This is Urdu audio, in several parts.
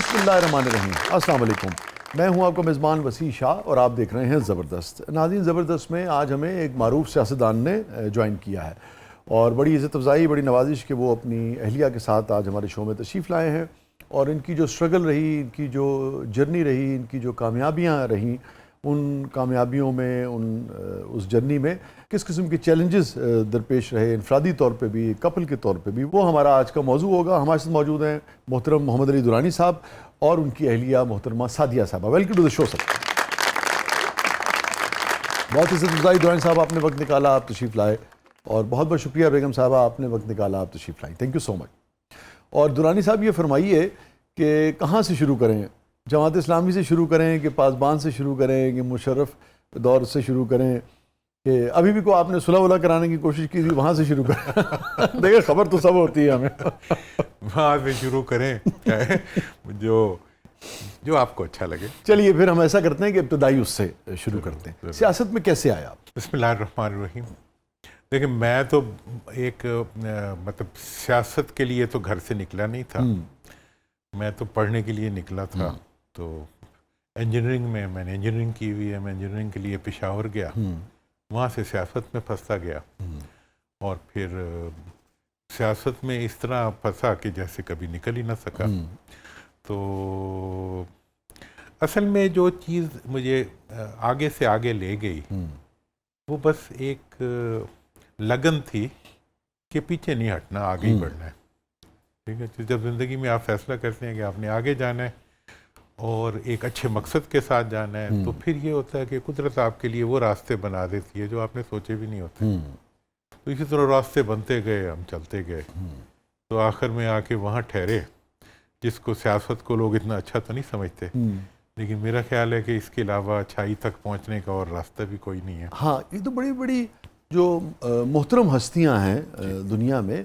بسم اللہ الرحمن الرحیم، السلام علیکم۔ میں ہوں آپ کا میزبان وسیع شاہ اور آپ دیکھ رہے ہیں زبردست۔ ناظرین، زبردست میں آج ہمیں ایک معروف سیاستدان نے جوائن کیا ہے اور بڑی عزت افزائی، بڑی نوازش کہ وہ اپنی اہلیہ کے ساتھ آج ہمارے شو میں تشریف لائے ہیں اور ان کی جو سٹرگل رہی، ان کی جو جرنی رہی، ان کی جو کامیابیاں رہیں، ان کامیابیوں میں اس جرنی میں کس قسم کے چیلنجز درپیش رہے، انفرادی طور پہ بھی، کپل کے طور پہ بھی، وہ ہمارا آج کا موضوع ہوگا۔ ہمارے ساتھ موجود ہیں محترم محمد علی درانی صاحب اور ان کی اہلیہ محترمہ سعدیہ صاحبہ۔ ویلکم ٹو دی شو سر۔ بہت عزت افزائی درانی صاحب، آپ نے وقت نکالا، آپ تشریف لائے، اور بہت بہت شکریہ بیگم صاحبہ، آپ نے وقت نکالا، آپ تشریف لائیں، تھینک یو سو مچ۔ اور درانی صاحب یہ فرمائیے کہ کہاں سے شروع کریں؟ جماعت اسلامی سے شروع کریں کہ پاسبان سے شروع کریں کہ مشرف دور سے شروع کریں کہ ابھی بھی کو آپ نے صلح ولا کرانے کی کوشش کی تھی، وہاں سے شروع کریں؟ دیکھیں خبر تو سب ہوتی ہے ہمیں، وہاں سے شروع کریں جو آپ کو اچھا لگے۔ چلیے پھر ہم ایسا کرتے ہیں کہ ابتدائی اس سے شروع کرتے ہیں۔ سیاست میں کیسے آیا آپ؟ بسم اللہ الرحمن الرحیم۔ دیکھیں، میں تو ایک مطلب سیاست کے لیے تو گھر سے نکلا نہیں تھا، میں تو پڑھنے کے لیے نکلا تھا۔ تو انجینئرنگ میں نے انجینئرنگ کی ہوئی ہے، میں انجینئرنگ کے لیے پشاور گیا، وہاں سے سیاست میں پھنستا گیا اور پھر سیاست میں اس طرح پھنسا کہ جیسے کبھی نکل ہی نہ سکا۔ تو اصل میں جو چیز مجھے آگے سے آگے لے گئی وہ بس ایک لگن تھی کہ پیچھے نہیں ہٹنا، آگے ہی بڑھنا ہے، ٹھیک ہے۔ جب زندگی میں آپ فیصلہ کرتے ہیں کہ آپ نے آگے جانا ہے اور ایک اچھے مقصد کے ساتھ جانا ہے، تو پھر یہ ہوتا ہے کہ قدرت آپ کے لیے وہ راستے بنا دیتی ہے جو آپ نے سوچے بھی نہیں ہوتے۔ تو اسی طرح راستے بنتے گئے، ہم چلتے گئے، تو آخر میں آ کے وہاں ٹھہرے جس کو سیاست کو لوگ اتنا اچھا تو نہیں سمجھتے، لیکن میرا خیال ہے کہ اس کے علاوہ اچھائی تک پہنچنے کا اور راستہ بھی کوئی نہیں ہے۔ ہاں، یہ تو بڑی بڑی جو محترم ہستیاں ہیں دنیا میں،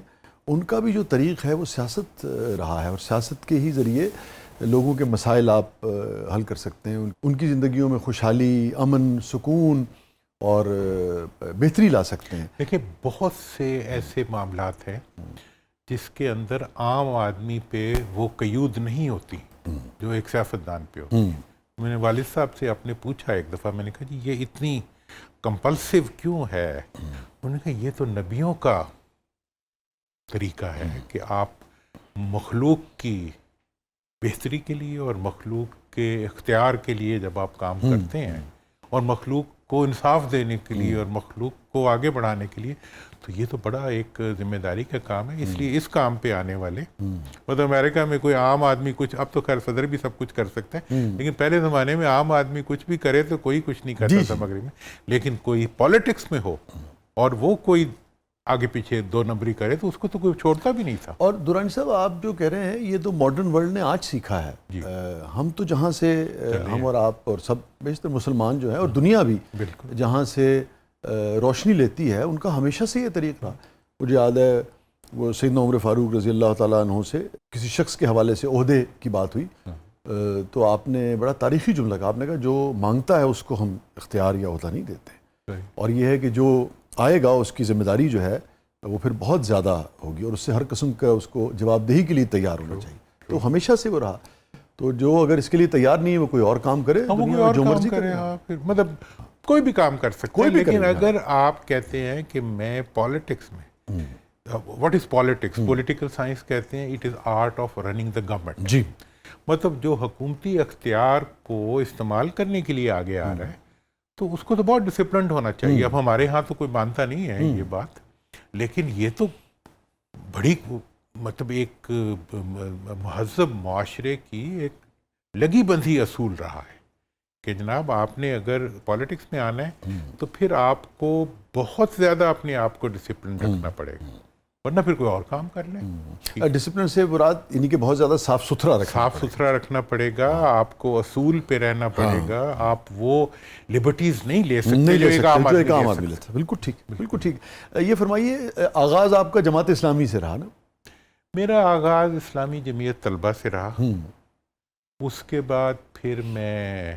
ان کا بھی جو طریق ہے وہ سیاست رہا ہے اور سیاست کے ہی ذریعے لوگوں کے مسائل آپ حل کر سکتے ہیں، ان کی زندگیوں میں خوشحالی، امن، سکون اور بہتری لا سکتے ہیں۔ دیکھیں، بہت سے ایسے معاملات ہیں جس کے اندر عام آدمی پہ وہ قیود نہیں ہوتی جو ایک سیاستدان پہ ہوتی ہے۔ میں نے والد صاحب سے اپنے پوچھا ایک دفعہ، میں نے کہا جی یہ اتنی کمپلسیو کیوں ہے؟ انہوں نے کہا یہ تو نبیوں کا طریقہ ہے کہ آپ مخلوق کی بہتری کے لیے اور مخلوق کے اختیار کے لیے جب آپ کام کرتے ہیں اور مخلوق کو انصاف دینے کے لیے اور مخلوق کو آگے بڑھانے کے لیے، تو یہ تو بڑا ایک ذمہ داری کا کام ہے۔ اس لیے اس کام پہ آنے والے، مطلب امریکہ میں کوئی عام آدمی کچھ، اب تو خیر صدر بھی سب کچھ کر سکتے ہیں، لیکن پہلے زمانے میں عام آدمی کچھ بھی کرے تو کوئی کچھ نہیں کرتا تھا مغرب میں، لیکن کوئی پالیٹکس میں ہو اور وہ کوئی آگے پیچھے دو نمبری کرے تو اس کو تو کوئی چھوڑتا بھی نہیں تھا۔ اور درانی صاحب، آپ جو کہہ رہے ہیں یہ تو ماڈرن ورلڈ نے آج سیکھا ہے۔ ہم تو جہاں سے ہم اور آپ اور سب بیشتر مسلمان جو ہیں اور دنیا بھی جہاں سے روشنی لیتی ہے، ان کا ہمیشہ سے یہ طریق رہا۔ مجھے یاد ہے وہ سیدنا عمر فاروق رضی اللہ تعالیٰ عنہ سے کسی شخص کے حوالے سے عہدے کی بات ہوئی، تو آپ نے بڑا تاریخی جملہ کہا، آپ نے کہا جو مانگتا ہے اس کو ہم اختیار یا عہدہ نہیں دیتے، اور یہ ہے کہ جو آئے گا اس کی ذمہ داری جو ہے وہ پھر بہت زیادہ ہوگی اور اس سے ہر قسم کا اس کو جواب دہی کے لیے تیار ہونا چاہیے۔ تو ہمیشہ سے وہ رہا، تو جو اگر اس کے لیے تیار نہیں ہے وہ کوئی اور کام کرے، جو مرضی کرے، پھر مطلب کوئی بھی کام کر سکتے ہیں، لیکن اگر آپ کہتے ہیں کہ میں پالیٹکس میں، what is politics? Political science کہتے ہیں it is art of running the government, جی، مطلب جو حکومتی اختیار کو استعمال کرنے کے لیے آگے آ رہا ہے تو اس کو تو بہت ڈسپلنڈ ہونا چاہیے۔ اب ہمارے ہاں تو کوئی مانتا نہیں ہے یہ بات، لیکن یہ تو بڑی مطلب ایک مہذب معاشرے کی ایک لگی بندھی اصول رہا ہے کہ جناب آپ نے اگر پالیٹکس میں آنا ہے تو پھر آپ کو بہت زیادہ اپنے آپ کو ڈسپلن رکھنا پڑے گا، ورنہ پھر کوئی اور کام کر لیں۔ ڈسپلن سے مراد یعنی کہ بہت زیادہ صاف ستھرا رکھنا پڑے گا، آپ کو اصول پہ رہنا پڑے گا، آپ وہ لبرٹیز نہیں لے سکتے جو ایک عام آدمی لیتا۔ بالکل ٹھیک، بالکل ٹھیک۔ یہ فرمائیے، آغاز آپ کا جماعت اسلامی سے رہا نا؟ میرا آغاز اسلامی جمعیت طلبہ سے رہا، اس کے بعد پھر میں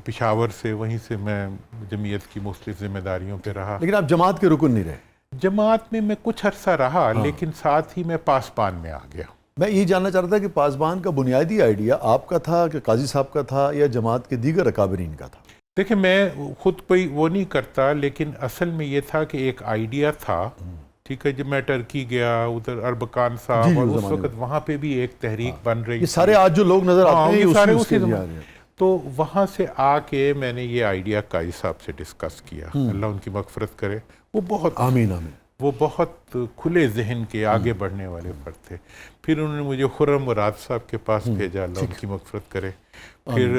پشاور سے، وہیں سے میں جمعیت کی مختلف ذمہ داریوں پہ رہا۔ لیکن آپ جماعت کے رکن نہیں رہے؟ جماعت میں کچھ عرصہ رہا، لیکن ساتھ ہی میں پاسبان میں آ گیا۔ میں یہ جاننا چاہ رہا تھا کہ پاسبان کا بنیادی آئیڈیا آپ کا تھا کہ قاضی صاحب کا تھا یا جماعت کے دیگر اکابرین کا تھا؟ دیکھیں میں خود کوئی وہ نہیں کرتا، لیکن اصل میں یہ تھا کہ ایک آئیڈیا تھا، ٹھیک ہے، جب میں ٹرکی گیا ادھر اربکان صاحب اور اس وقت وہاں پہ بھی ایک تحریک بن رہی، یہ سارے آج جو لوگ نظر آتے ہیں یہ سارے اسی تو وہاں سے آ کے میں نے یہ آئیڈیا قاضی صاحب سے ڈسکس کیا، اللہ ان کی مغفرت کرے، وہ بہت آمین آمین، وہ بہت کھلے ذہن کے آگے بڑھنے والے فرد تھے۔ پھر انہوں نے مجھے خرم مراد صاحب کے پاس بھیجا، اللہ ان کی مغفرت کرے، پھر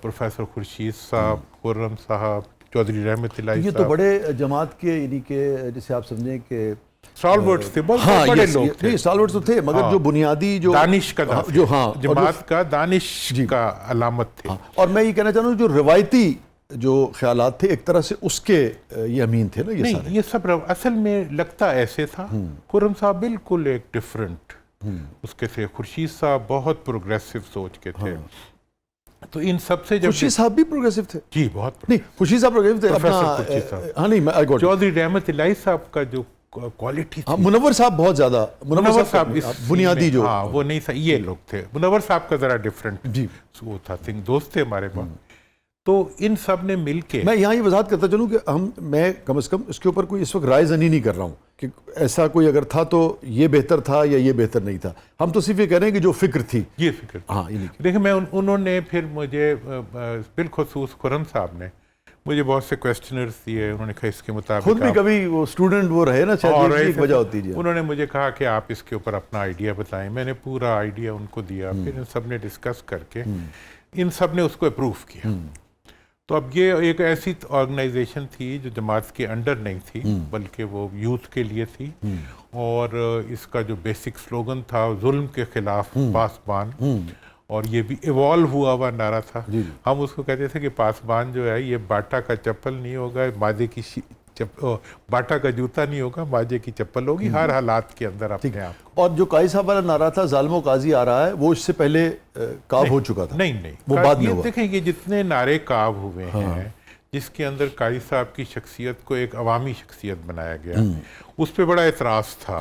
پروفیسر خورشید صاحب، خرم صاحب، چودھری رحمت اللہ صاحب، یہ تو بڑے جماعت کے یعنی کہ جسے آپ سمجھیں کہ سٹالورٹس تھے، بہت بڑے لوگ تھے، سٹالورٹس تو تھے، مگر جو بنیادی جو دانش کا جو جماعت کا دانش کا علامت تھے۔ اور میں یہ کہنا چاہتا ہوں جو روایتی جو خیالات تھے ایک طرح سے اس کے یہ امین تھے نا، یہ نہیں یہ سب اصل میں لگتا ایسے تھا۔ خرم صاحب بالکل ایک ڈفرنٹ اس کے تھے، خورشید صاحب بہت پروگریسو سوچ کے تھے، تو ان سب سے جب خورشید صاحب بھی پروگریسو تھے، جی بہت نہیں خورشید صاحب پروگریسو تھے اپنا، ہاں نہیں چودھری رحمت اللہ صاحب کا جو کوالٹی تھی، منور صاحب بہت زیادہ، منور صاحب بنیادی جو وہ نہیں تھا، یہ لوگ تھے، منور صاحب کا ذرا ڈفرنٹ جی وہ تھا، دوست تھے ہمارے پاس، تو ان سب نے مل کے میں یہاں یہ وضاحت کرتا چلوں کہ میں کم از کم اس کے اوپر کوئی اس وقت رائے زنی نہیں کر رہا ہوں کہ ایسا کوئی اگر تھا تو یہ بہتر تھا یا یہ بہتر نہیں تھا، ہم تو صرف یہ کہہ رہے ہیں کہ جو فکر تھی، یہ فکر ہاں دیکھیں میں انہوں نے پھر مجھے بالخصوص خرم صاحب نے مجھے بہت سے کویسچنرز دیے، انہوں نے کہا اس کے مطابق خود بھی کبھی وہ اسٹوڈنٹ وہ رہے نا، شاید ایک وجہ ہوتی ہے، انہوں نے مجھے کہا کہ آپ اس کے اوپر اپنا آئیڈیا بتائیں، میں نے پورا آئیڈیا ان کو دیا، پھر ان سب نے ڈسکس کر کے ان سب نے اس کو اپروو کیا۔ تو اب یہ ایک ایسی آرگنائزیشن تھی جو جماعت کے انڈر نہیں تھی بلکہ وہ یوتھ کے لیے تھی، اور اس کا جو بیسک سلوگن تھا ظلم کے خلاف پاسبان، اور یہ بھی ایوالو ہوا ہوا نعرہ تھا۔ ہم اس کو کہتے تھے کہ پاسبان جو ہے یہ باٹا کا چپل نہیں ہوگا، ماجے کی باٹا کا جوتا نہیں ہوگا، ماجے کی چپل ہوگی، ہر حالات کے اندر اپنے آپ کو۔ اور جو قاضی صاحب والا نعرہ تھا ظالم و قاضی آ رہا ہے، وہ اس سے پہلے کعب ہو چکا تھا؟ نہیں وہ بعد میں ہوا۔ دیکھیں یہ جتنے نعرے کعب ہوئے ہیں جس کے اندر قاضی صاحب کی شخصیت کو ایک عوامی شخصیت بنایا گیا، اس پہ بڑا اعتراض تھا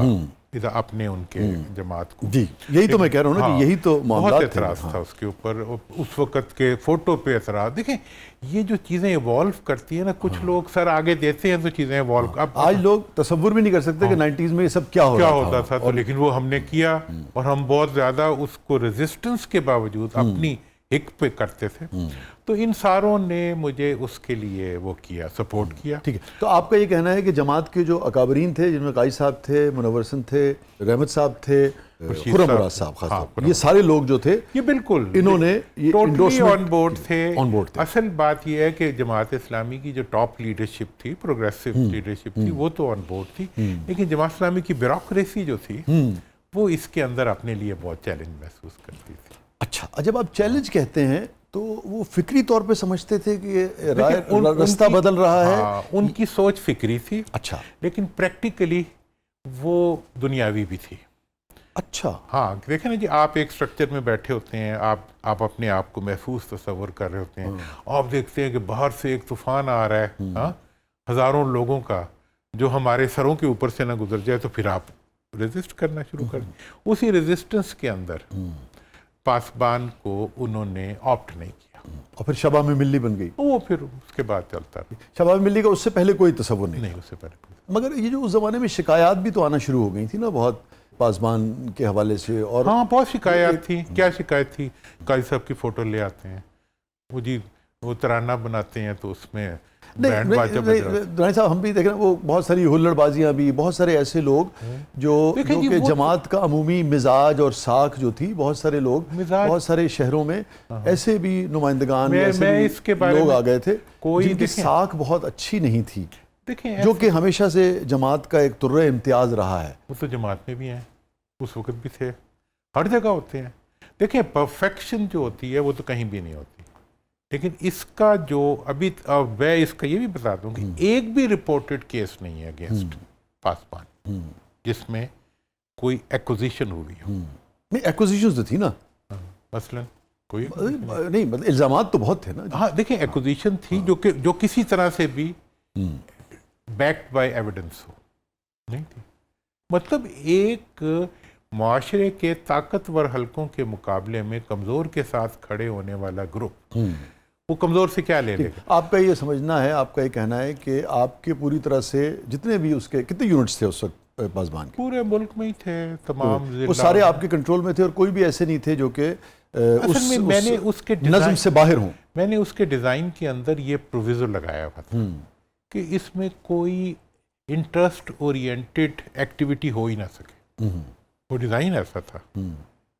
اپنے ان کے جماعت کو، جی یہی تو میں کہہ رہا ہوں نا کہ یہی تو معاملات بہت اعتراض تھا اس کے اوپر، اس وقت کے فوٹو پہ اعتراض۔ دیکھیں یہ جو چیزیں ایوالو کرتی ہیں نا، کچھ لوگ سر آگے دیتے ہیں تو چیزیں ایوالو، اب آج لوگ تصور بھی نہیں کر سکتے کہ 90s میں یہ سب کیا ہوتا تھا، تو لیکن وہ ہم نے کیا، اور ہم بہت زیادہ اس کو ریزسٹنس کے باوجود اپنی حق پہ کرتے تھے، تو ان ساروں نے مجھے اس کے لیے وہ کیا، سپورٹ کیا۔ ٹھیک ہے، تو آپ کا یہ کہنا ہے کہ جماعت کے جو اکابرین تھے، جن میں قاضی صاحب تھے، منور حسن تھے، رحمت صاحب تھے، خرم مراد صاحب خاص طور پر، یہ سارے لوگ جو تھے یہ بالکل انہوں نے ٹوٹلی آن بورڈ تھے۔ اصل بات یہ ہے کہ جماعت اسلامی کی جو ٹاپ لیڈرشپ تھی، پروگریسو لیڈرشپ تھی، وہ تو آن بورڈ تھی، لیکن جماعت اسلامی کی بیوروکریسی جو تھی وہ اس کے اندر اپنے لیے بہت چیلنج محسوس کرتی تھی۔ اچھا، جب آپ چیلنج کہتے ہیں تو وہ فکری طور پہ سمجھتے تھے کہ یہ رستہ بدل رہا ہے؟ ان کی سوچ فکری تھی، اچھا، لیکن پریکٹیکلی وہ دنیاوی بھی تھی۔ اچھا، ہاں دیکھیں نا جی، آپ ایک سٹرکچر میں بیٹھے ہوتے ہیں، آپ اپنے آپ کو محفوظ تصور کر رہے ہوتے ہیں، آپ دیکھتے ہیں کہ باہر سے ایک طوفان آ رہا ہے ہزاروں لوگوں کا، جو ہمارے سروں کے اوپر سے نہ گزر جائے، تو پھر آپ ریزسٹ کرنا شروع کر دیں۔ اسی ریزسٹنس کے اندر پاسبان کو انہوں نے آپٹ نہیں کیا، اور پھر شبہ میں ملی بن گئی، وہ پھر اس کے بعد چلتا ہے۔ شبہ میں ملی کا اس سے پہلے کوئی تصور نہیں، اس سے پہلے مگر یہ جو اس زمانے میں شکایات بھی تو آنا شروع ہو گئی تھی نا بہت پاسبان کے حوالے سے، اور ہاں بہت شکایات تھی۔ کیا شکایت تھی؟ قاضی صاحب کی فوٹو لے آتے ہیں، وہ جی وہ ترانہ بناتے ہیں تو اس میں بینڈ باجا بج رہا ہے۔ دورانی صاحب ہم بھی دیکھ رہے ہیں، وہ بہت ساری ہلڑ بازیاں بھی، بہت سارے ایسے لوگ جو کہ جماعت کا عمومی مزاج اور ساکھ جو تھی، بہت سارے لوگ بہت سارے شہروں میں ایسے بھی نمائندگان لوگ آ گئے تھے جن کی ساکھ بہت اچھی نہیں تھی، جو کہ ہمیشہ سے جماعت کا ایک طرح امتیاز رہا ہے۔ وہ تو جماعت میں بھی ہیں، اس وقت بھی تھے، ہر جگہ ہوتے ہیں۔ دیکھیں پرفیکشن جو ہوتی ہے وہ تو کہیں بھی نہیں ہوتی، لیکن اس کا جو ابھی میں اس کا یہ بھی بتا دوں کہ ایک بھی رپورٹڈ کیس نہیں ہے اگینسٹ پاسبان جس میں کوئی ایکوزیشن ہوئی ہو۔ نہیں، ایکوزیشن تو تھی نا، مثلا کوئی نہیں، مطلب الزامات تو بہت تھے نا۔ ہاں دیکھیں ایکوزیشن تھی جو کسی طرح سے بھی بیکڈ بائی ایویڈنس ہو، نہیں تھی۔ مطلب ایک معاشرے کے طاقتور حلقوں کے مقابلے میں کمزور کے ساتھ کھڑے ہونے والا گروپ وہ کمزور سے کیا لے لے گا؟ آپ کا یہ سمجھنا ہے، آپ کا یہ کہنا ہے کہ آپ کے پوری طرح سے جتنے بھی اس کے کتنے یونٹس تھے اس وقت پاسبان کے؟ پورے ملک میں ہی تھے، تمام وہ سارے آپ کے کنٹرول میں تھے اور کوئی بھی ایسے نہیں تھے جو کہ میں نے اس کے نظم سے باہر ہوں؟ میں نے اس کے ڈیزائن کے اندر یہ پروویزو لگایا ہوا تھا کہ اس میں کوئی انٹرسٹ اورینٹڈ ایکٹیویٹی ہو ہی نہ سکے. وہ ڈیزائن ایسا تھا.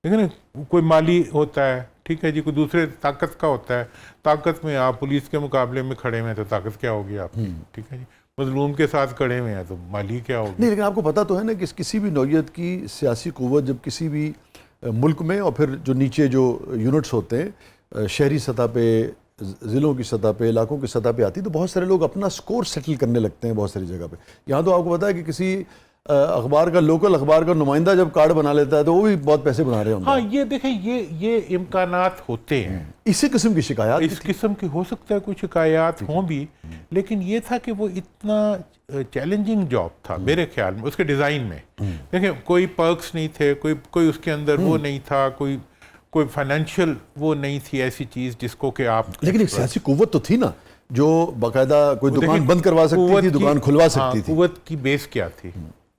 لیکن کوئی مالی ہوتا ہے، ٹھیک ہے جی، کوئی دوسرے طاقت کا ہوتا ہے، طاقت میں آپ پولیس کے مقابلے میں کھڑے ہوئے ہیں تو طاقت کیا ہوگی آپ کی، ٹھیک ہے جی. مظلوم کے ساتھ کھڑے ہوئے ہیں تو مالی کیا ہوگی. نہیں، لیکن آپ کو پتہ تو ہے نا کہ کسی بھی نوعیت کی سیاسی قوت جب کسی بھی ملک میں، اور پھر جو نیچے جو یونٹس ہوتے ہیں شہری سطح پہ، ضلعوں کی سطح پہ، علاقوں کی سطح پہ آتی، تو بہت سارے لوگ اپنا سکور سیٹل کرنے لگتے ہیں بہت ساری جگہ پہ. یہاں تو آپ کو پتا ہے کہ کسی اخبار کا، لوکل اخبار کا نمائندہ جب کارڈ بنا لیتا ہے تو وہ بھی بہت پیسے بنا رہے ہوتے ہیں. ہاں، یہ دیکھیں یہ امکانات ہوتے ہیں. اسی قسم کی شکایات، اس قسم کی ہو سکتا ہے کوئی شکایات ہوں بھی، لیکن یہ تھا کہ وہ اتنا چیلنجنگ جاب تھا میرے خیال میں اس کے ڈیزائن میں. دیکھیں کوئی پرکس نہیں تھے، کوئی اس کے اندر وہ نہیں تھا، کوئی فائنینشیل وہ نہیں تھی ایسی چیز جس کو کہ آپ. لیکن ایک سیاسی قوت تو تھی نا جو باقاعدہ کوئی دکان بند کروا سکتی تھی، دکان کھلوا سکتی تھی. قوت کی بیس کیا تھی؟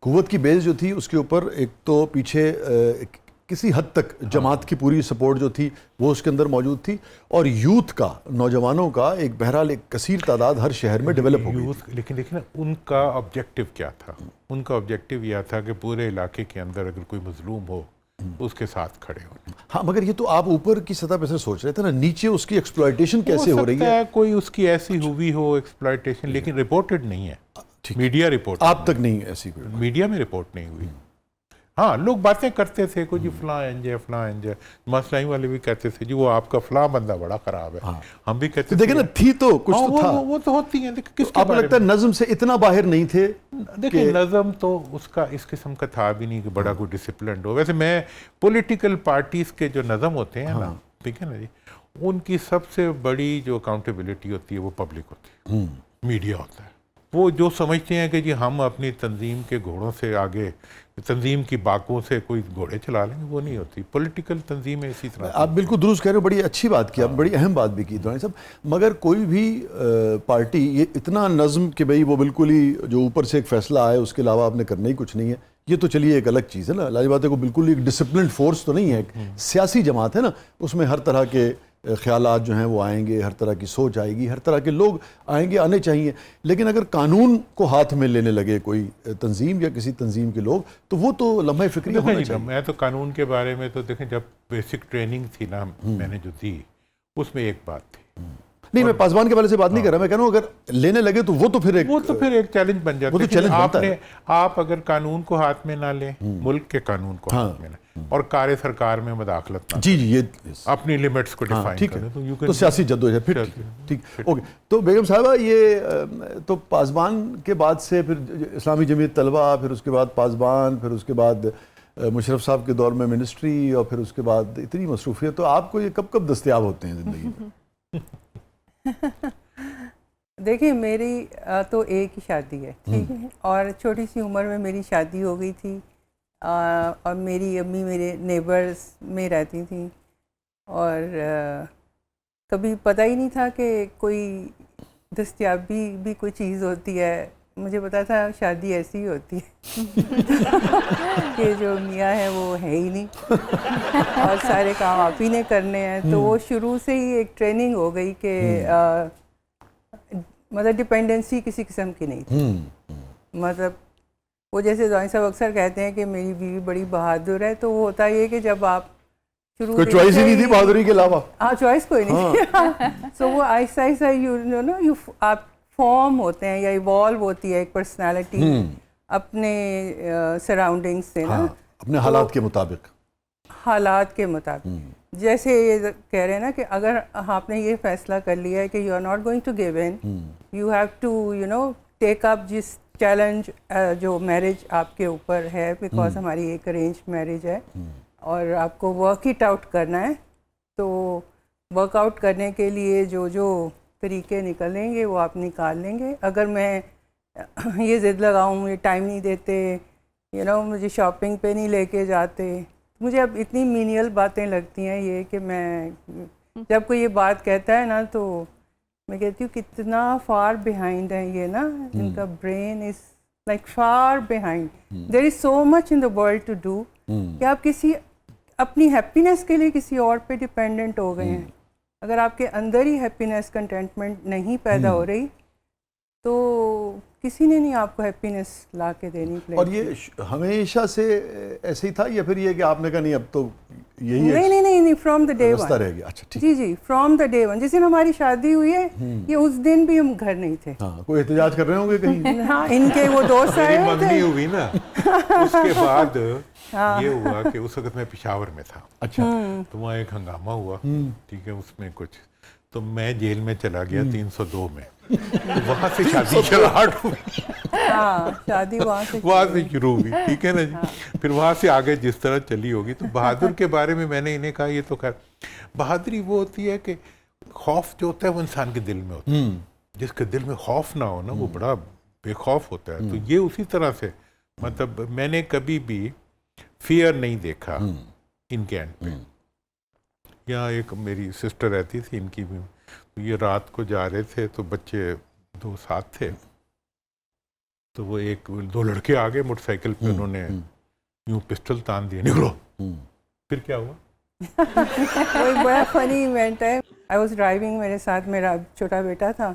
قوت کی بیس جو تھی اس کے اوپر ایک تو پیچھے کسی حد تک جماعت کی پوری سپورٹ جو تھی وہ اس کے اندر موجود تھی، اور یوتھ کا، نوجوانوں کا ایک بہرحال ایک کثیر تعداد ہر شہر میں ڈیولپ ہو گئی. لیکن دیکھیں ان کا آبجیکٹیو کیا تھا؟ ان کا آبجیکٹیو یہ تھا کہ پورے علاقے کے اندر اگر کوئی مظلوم ہو اس کے ساتھ کھڑے ہو. ہاں، مگر یہ تو آپ اوپر کی سطح پہ سے سوچ رہے تھے نا، نیچے اس کی ایکسپلائٹیشن کیسے ہو رہی ہے؟ کوئی اس کی ایسی ہوئی ہو ایکسپلائٹیشن، لیکن رپورٹڈ نہیں ہے. میڈیا رپورٹ آپ تک نہیں ایسی کوئی، میڈیا میں رپورٹ نہیں ہوئی. ہاں، لوگ باتیں کرتے تھے کوئی جی فلاں انج ہے، مسئلہ والے بھی کہتے تھے جی وہ آپ کا فلاں بندہ بڑا خراب ہے. ہم بھی کہتے تھے دیکھیں نا، تھی تو کچھ تو تھا. وہ تو ہوتی ہیں. آپ کو لگتا ہے نظم سے اتنا باہر نہیں تھے؟ دیکھیں نظم تو اس کا اس قسم کا تھا بھی نہیں کہ بڑا کوئی ڈسپلنڈ ہو. ویسے میں پولیٹیکل پارٹیز کے جو نظم ہوتے ہیں نا، ٹھیک ہے نا جی، ان کی سب سے بڑی جو اکاؤنٹیبلٹی ہوتی ہے وہ پبلک ہوتی ہے، میڈیا ہوتا ہے. وہ جو سمجھتے ہیں کہ جی ہم اپنی تنظیم کے گھوڑوں سے آگے، تنظیم کی باکوں سے کوئی گھوڑے چلا لیں گے، وہ نہیں ہوتی. پولیٹیکل تنظیمیں اسی طرح. آپ بالکل درست کہہ رہے ہو، بڑی اچھی بات کی آپ، بڑی اہم بات بھی کی دورانی صاحب. مگر کوئی بھی پارٹی یہ اتنا نظم کہ بھئی وہ بالکل ہی جو اوپر سے ایک فیصلہ آئے اس کے علاوہ آپ نے کرنا ہی کچھ نہیں ہے، یہ تو چلیے ایک الگ چیز ہے نا. لاجی بات ہے، کو بالکل ایک ڈسپلنڈ فورس تو نہیں ہے. سیاسی جماعت ہے نا، اس میں ہر طرح کے خیالات جو ہیں وہ آئیں گے، ہر طرح کی سوچ آئے گی، ہر طرح کے لوگ آئیں گے، آنے چاہیے. لیکن اگر قانون کو ہاتھ میں لینے لگے کوئی تنظیم یا کسی تنظیم کے لوگ، تو وہ تو لمحہ فکری ہونا چاہیے. میں تو قانون کے بارے میں تو دیکھیں جب بیسک ٹریننگ تھی نا میں نے جو دی، اس میں ایک بات تھی. نہیں، میں پاسبان کے والے سے بات نہیں کر رہا، میں کہہ رہا ہوں اگر لینے لگے تو وہ تو پھر ایک چیلنج بن جاتا ہے. آپ اگر قانون کو ہاتھ میں نہ لیں، ملک کے قانون کو ہاتھ میں نہ، اور کار سرکار میں مداخلت نہ، جی یہ اپنی لیمٹس کو ڈیفائن کریں، تو سیاسی جدوجہد. پھر ٹھیک، اوکے. تو بیگم صاحبہ، یہ تو پاسبان کے بعد سے پھر اسلامی جمعیت طلبہ، پھر اس کے بعد پاسبان، پھر اس کے بعد مشرف صاحب کے دور میں منسٹری، اور پھر اس کے بعد اتنی مصروفیت، تو آپ کو یہ کب کب دستیاب ہوتے ہیں زندگی میں؟ دیکھیں میری تو ایک ہی شادی ہے، ٹھیک ہے، اور چھوٹی سی عمر میں میری شادی ہو گئی تھی، اور میری امی میرے نیبرز میں رہتی تھیں، اور کبھی پتہ ہی نہیں تھا کہ کوئی دستیابی بھی کوئی چیز ہوتی ہے. مجھے پتا تھا شادی ایسی ہی ہوتی ہے کہ جو میاں ہے وہ ہے ہی نہیں اور سارے کام آپ ہی نے کرنے ہیں. تو وہ شروع سے ہی ایک ٹریننگ ہو گئی کہ مطلب ڈپینڈنسی کسی قسم کی نہیں تھی. مطلب وہ جیسے دعائیں صاحب اکثر کہتے ہیں کہ میری بیوی بڑی بہادر ہے، تو وہ ہوتا یہ کہ جب آپ شروع کوئی چوائس ہی نہیں تھی بہادری کے علاوہ. ہاں، چوائس کوئی نہیں تھی. سو وہ آہستہ آہستہ آپ فارم ہوتے ہیں یا ایوالو ہوتی ہے ایک پرسنالٹی اپنے سراؤنڈنگ سے نا، اپنے حالات کے مطابق. جیسے یہ کہہ رہے ہیں نا کہ اگر آپ نے یہ فیصلہ کر لیا ہے کہ you are not going to give in, you have to take up جس چیلنج جو میرج آپ کے اوپر ہے، بیکاز ہماری ایک ارینج میرج ہے، اور آپ کو ورک اٹ آؤٹ کرنا ہے. تو ورک آؤٹ کرنے کے لیے جو طریقے نکلیں گے وہ آپ نکال لیں گے. اگر میں یہ ضد لگاؤں، یہ ٹائم نہیں دیتے، مجھے شاپنگ پہ نہیں لے کے جاتے. مجھے اب اتنی مینیل باتیں لگتی ہیں یہ کہ میں جب کوئی یہ بات کہتا ہے نا تو میں کہتی ہوں کتنا فار بیہائنڈ ہے یہ نا, ان کا brain is like far behind. There is so much in the world to do کہ آپ کسی اپنی ہیپینس کے لیے کسی اور پہ ڈپینڈنٹ ہو گئے ہیں. اگر آپ کے اندر ہی ہیپینس کنٹینٹمنٹ نہیں پیدا ہو رہی تو کسی نے نہیں آپ کو ہیپینس لا کے دینی پڑے. اور یہ ہمیشہ سے ایسے ہی تھا یا پھر یہ کہ آپ نے کہا نہیں اب تو یہی نہیں فرام دا ڈے ون رہ گیا؟ اچھا ٹھیک. جی فرام دا ڈے ون. جس دن ہماری شادی ہوئی ہے یہ اس دن بھی ہم گھر نہیں تھے. ہاں کوئی احتجاج کر رہے ہوں گے کہیں؟ ہاں ان کے وہ دوست آئے ہوئے منگنی تھے. ہوئی نا اس کے بعد یہ ہوا کہ اس وقت میں پشاور میں تھا. اچھا. تو وہاں ایک ہنگامہ ہوا, ٹھیک ہے, اس میں کچھ تو میں جیل میں چلا گیا 302 میں. وہاں سے شادی اسٹارٹ ہوئی. ہاں شادی وہاں سے شروع ہوئی, ٹھیک ہے نا جی. پھر وہاں سے آگے جس طرح چلی ہوگی. تو بہادر کے بارے میں نے انہیں کہا یہ تو خیر بہادری وہ ہوتی ہے کہ خوف جو ہوتا ہے وہ انسان کے دل میں ہوتا ہے. جس کے دل میں خوف نہ ہو نا وہ بڑا بے خوف ہوتا ہے. تو یہ اسی طرح سے مطلب میں نے کبھی بھی فیئر نہیں دیکھا ان کے اینڈ پہ. یہاں ایک میری سسٹر رہتی تھی, ان کی بھی یہ رات کو جا رہے تھے تو بچے 2 ساتھ تھے. تو وہ 2 لڑکے آ گئے موٹر سائیکل پہ, انہوں نے یوں پسٹل تان دیے, نکلو. پھر کیا ہوا؟ وہ ایک بڑا فنی ایونٹ ہے. آئی واز ڈرائیونگ, میرے ساتھ میرا چھوٹا بیٹا تھا.